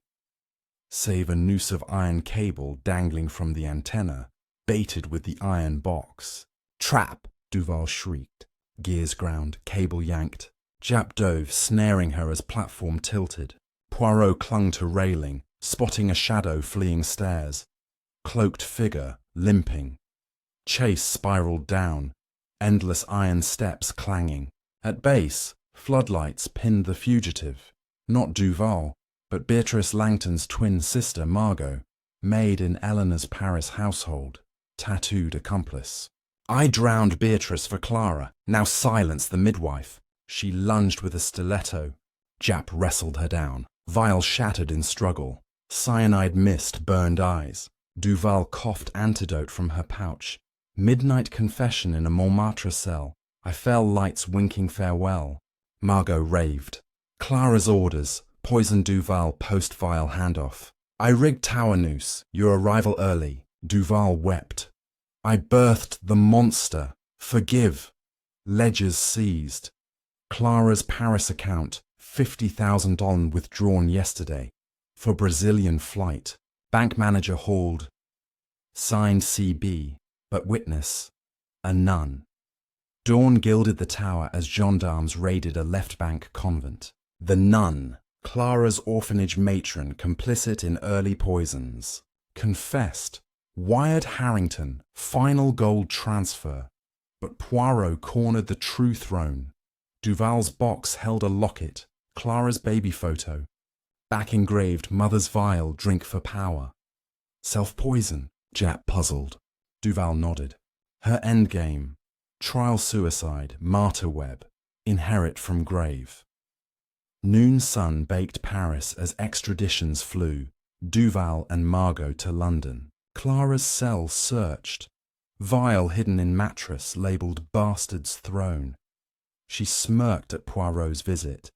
Save a noose of iron cable dangling from the antenna, baited with the iron box. Trap! Duval shrieked. Gears ground, cable yanked. Jap dove, snaring her as platform tilted. Poirot clung to railing, spotting a shadow fleeing stairs. Cloaked figure, limping. Chase spiraled down, endless iron steps clanging. At base, floodlights pinned the fugitive. Not Duval, but Beatrice Langton's twin sister Margot, maid in Eleanor's Paris household, tattooed accomplice. I drowned Beatrice for Clara, now silence the midwife. She lunged with a stiletto. Jap wrestled her down. Vial shattered in struggle. Cyanide mist burned eyes. Duval coughed antidote from her pouch. Midnight confession in a Montmartre cell. I fell lights winking farewell. Margot raved. Clara's orders. Poison Duval post-vial handoff. I rigged tower noose. Your arrival early. Duval wept. I birthed the monster. Forgive. Ledgers seized. Clara's Paris account. $50,000 withdrawn yesterday. For Brazilian flight. Bank manager hauled. Signed CB. But witness. A nun. Dawn gilded the tower as gendarmes raided a left bank convent. The nun. Clara's orphanage matron, complicit in early poisons. Confessed. Wired Harrington. Final gold transfer. But Poirot cornered the true throne. Duval's box held a locket. Clara's baby photo. Back engraved, mother's vial, drink for power. Self-poison, Jap puzzled. Duval nodded. Her endgame. Trial suicide, martyr web. Inherit from grave. Noon sun baked Paris as extraditions flew. Duval and Margot to London. Clara's cell searched. Vial hidden in mattress labelled Bastard's Throne. She smirked at Poirot's visit.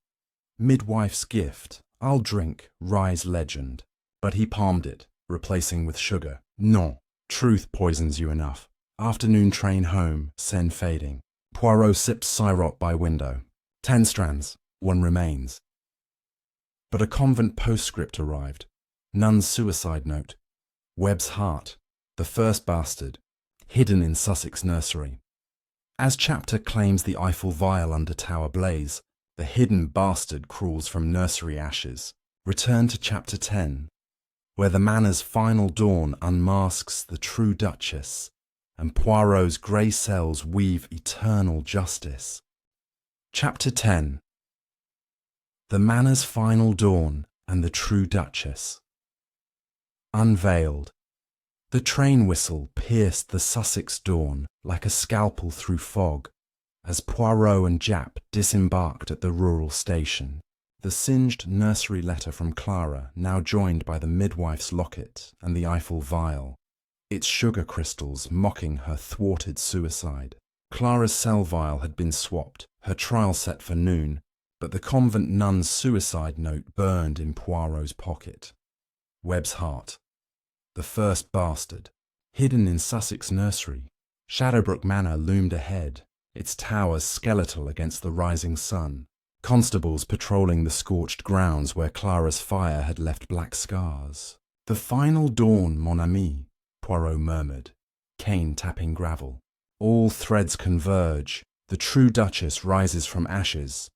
Midwife's gift. I'll drink, rise legend. But he palmed it, replacing with sugar. Non. Truth poisons you enough. Afternoon train home, Seine fading. Poirot sipped syrup by window. 10 strands. One remains. But a convent postscript arrived. Nun's suicide note. Webb's heart. The first bastard. Hidden in Sussex nursery. As chapter claims the Eiffel vial under tower blaze, the hidden bastard crawls from nursery ashes. Return to chapter 10, where the manor's final dawn unmasks the true Duchess, and Poirot's grey cells weave eternal justice. Chapter 10. The manor's final dawn and the true Duchess. Unveiled. The train whistle pierced the Sussex dawn like a scalpel through fog as Poirot and Jap disembarked at the rural station. The singed nursery letter from Clara, now joined by the midwife's locket and the Eiffel vial, its sugar crystals mocking her thwarted suicide. Clara's cell vial had been swapped, her trial set for noon, but the convent nun's suicide note burned in Poirot's pocket. Webb's heart. The first bastard. Hidden in Sussex nursery, Shadowbrook Manor loomed ahead, its towers skeletal against the rising sun. Constables patrolling the scorched grounds where Clara's fire had left black scars. "The final dawn, mon ami," Poirot murmured, cane tapping gravel. "All threads converge. The true Duchess rises from ashes."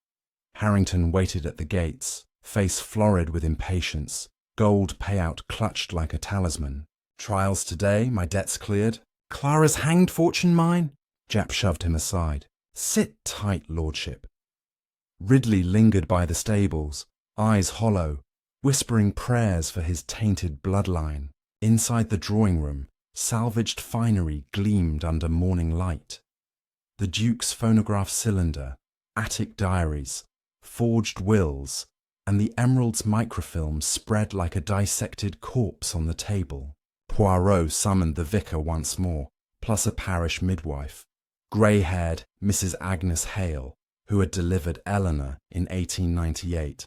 Harrington waited at the gates, face florid with impatience, gold payout clutched like a talisman. "Trials today, my debt's cleared." "Clara's hanged fortune mine?" Jap shoved him aside. "Sit tight, lordship." Ridley lingered by the stables, eyes hollow, whispering prayers for his tainted bloodline. Inside the drawing room, salvaged finery gleamed under morning light. The Duke's phonograph cylinder, attic diaries, forged wills, and the emerald's microfilm spread like a dissected corpse on the table. Poirot summoned the vicar once more, plus a parish midwife, grey-haired Mrs. Agnes Hale, who had delivered Eleanor in 1898.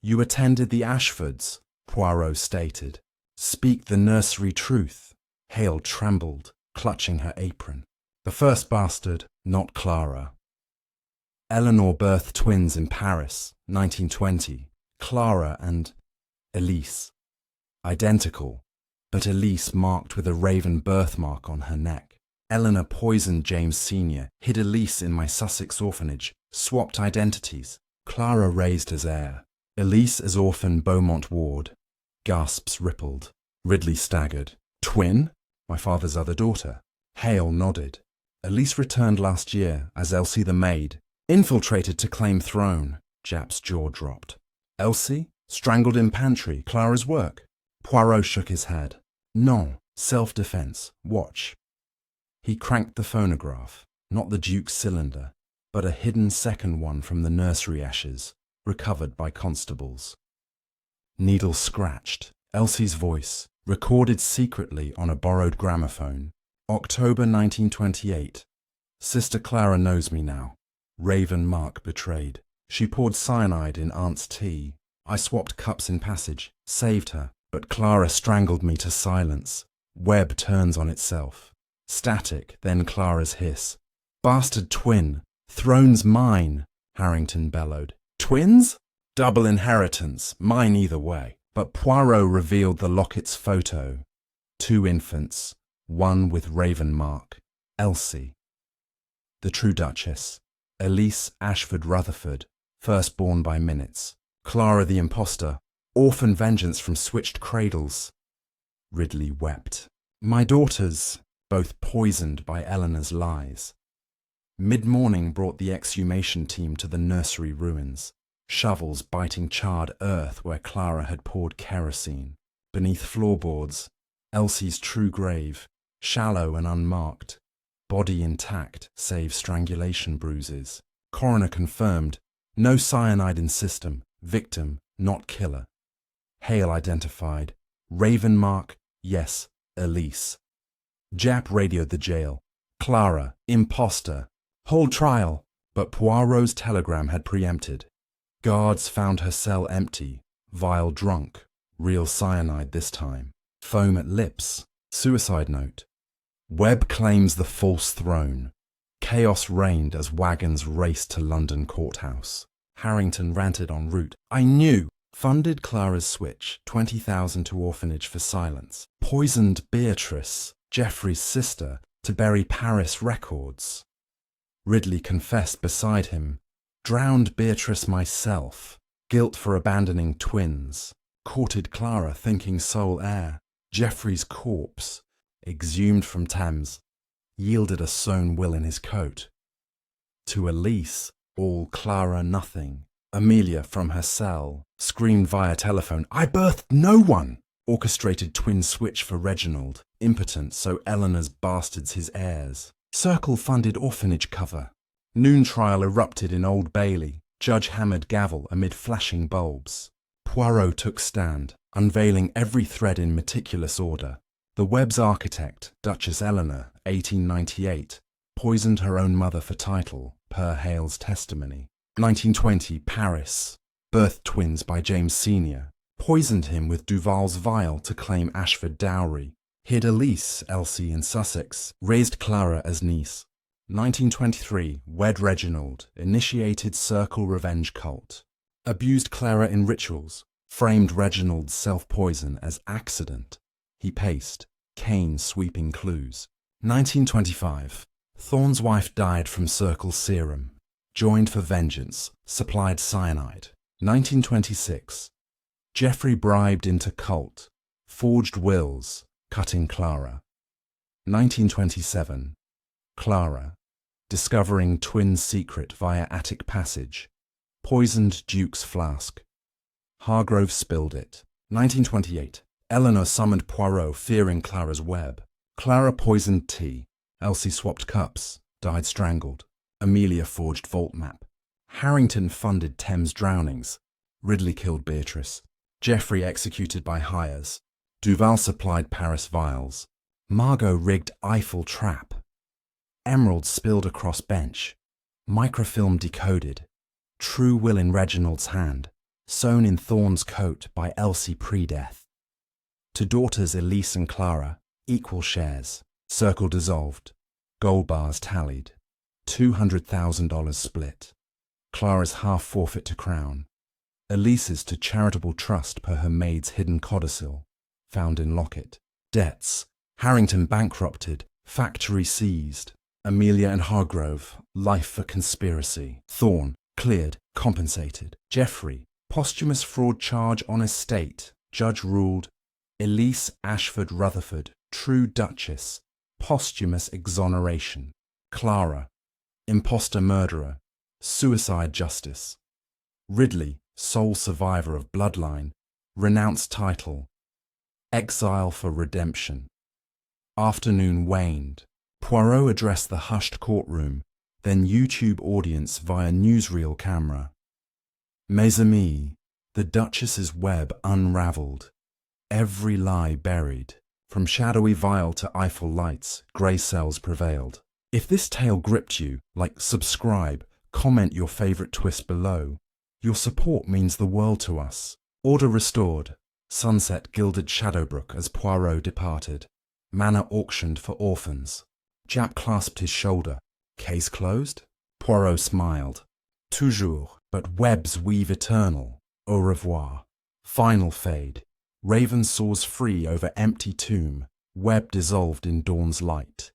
"You attended the Ashfords," Poirot stated. "Speak the nursery truth." Hale trembled, clutching her apron. "The first bastard, not Clara." Eleanor birthed twins in Paris, 1920, Clara and Elise. Identical, but Elise marked with a raven birthmark on her neck. "Eleanor poisoned James Sr., hid Elise in my Sussex orphanage, swapped identities. Clara raised as heir. Elise as orphan Beaumont Ward." Gasps rippled. Ridley staggered. "Twin? My father's other daughter." Hale nodded. "Elise returned last year as Elsie the maid. Infiltrated to claim throne." Jap's jaw dropped. "Elsie? Strangled in pantry, Clara's work." Poirot shook his head. "Non, self-defense. Watch." He cranked the phonograph, not the Duke's cylinder, but a hidden second one from the nursery ashes, recovered by constables. Needle scratched. Elsie's voice, recorded secretly on a borrowed gramophone. October 1928. "Sister Clara knows me now. Raven Mark betrayed. She poured cyanide in Aunt's tea. I swapped cups in passage, saved her, but Clara strangled me to silence. Web turns on itself. Static, then Clara's hiss. 'Bastard twin! Throne's mine!' Harrington bellowed. 'Twins? Double inheritance, mine either way.' But Poirot revealed the locket's photo. 2 infants, one with raven mark. Elsie. The true Duchess. Elise Ashford Rutherford, firstborn by minutes. Clara the impostor, orphan vengeance from switched cradles. Ridley wept. 'My daughters,' both poisoned by Eleanor's lies. Mid-morning brought the exhumation team to the nursery ruins, shovels biting charred earth where Clara had poured kerosene. Beneath floorboards, Elsie's true grave, shallow and unmarked, body intact save strangulation bruises. Coroner confirmed, no cyanide in system, victim, not killer. Hale identified, raven mark, yes, Elise. Jap radioed the jail. Clara, imposter, hold trial. But Poirot's telegram had preempted. Guards found her cell empty, vial drunk, real cyanide this time. Foam at lips, suicide note. Webb claims the false throne. Chaos reigned as wagons raced to London courthouse. Harrington ranted en route. I knew. Funded Clara's switch, 20,000 to orphanage for silence. Poisoned Beatrice, Geoffrey's sister, to bury Paris records. Ridley confessed beside him. Drowned Beatrice myself. Guilt for abandoning twins. Courted Clara thinking sole heir. Geoffrey's corpse, exhumed from Thames, yielded a sewn will in his coat. To Elise, all Clara nothing. Amelia from her cell screamed via telephone, I birthed no one! Orchestrated twin switch for Reginald, impotent so Eleanor's bastards his heirs. Circle funded orphanage cover. Noon trial erupted in Old Bailey. Judge hammered gavel amid flashing bulbs. Poirot took stand, unveiling every thread in meticulous order. The web's architect, Duchess Eleanor, 1898, poisoned her own mother for title, per Hale's testimony. 1920, Paris. Birthed twins by James Sr. Poisoned him with Duval's vial to claim Ashford dowry. Hid Elise, Elsie in Sussex. Raised Clara as niece. 1923, wed Reginald. Initiated circle revenge cult. Abused Clara in rituals. Framed Reginald's self-poison as accident. He paced, cane sweeping clues. 1925, Thorne's wife died from circle serum. Joined for vengeance, supplied cyanide. 1926, Geoffrey bribed into cult. Forged wills, cutting Clara. 1927, Clara, discovering twin secret via attic passage. Poisoned Duke's flask. Hargrove spilled it. 1928, Eleanor summoned Poirot, fearing Clara's web. Clara poisoned tea. Elsie swapped cups, died strangled. Amelia forged vault map. Harrington funded Thames drownings. Ridley killed Beatrice. Geoffrey executed by hires. Duval supplied Paris vials. Margot rigged Eiffel trap. Emerald spilled across bench. Microfilm decoded. True will in Reginald's hand. Sewn in Thorne's coat by Elsie pre-death. To daughters Elise and Clara, equal shares. Circle dissolved. Gold bars tallied. $200,000 split. Clara's half forfeit to Crown. Elise's to charitable trust per her maid's hidden codicil, found in locket. Debts. Harrington bankrupted. Factory seized. Amelia and Hargrove, life for conspiracy. Thorne, cleared, compensated. Geoffrey, posthumous fraud charge on estate. Judge ruled. Elise Ashford Rutherford, true Duchess, posthumous exoneration. Clara, imposter murderer, suicide justice. Ridley, sole survivor of bloodline, renounced title. Exile for redemption. Afternoon waned. Poirot addressed the hushed courtroom, then YouTube audience via newsreel camera. Mes amis, the Duchess's web unravelled. Every lie buried. From shadowy vial to Eiffel lights, grey cells prevailed. If this tale gripped you, subscribe, comment your favourite twist below. Your support means the world to us. Order restored. Sunset gilded Shadowbrook as Poirot departed. Manor auctioned for orphans. Japp clasped his shoulder. Case closed? Poirot smiled. Toujours, but webs weave eternal. Au revoir. Final fade. Raven soars free over empty tomb, web dissolved in dawn's light.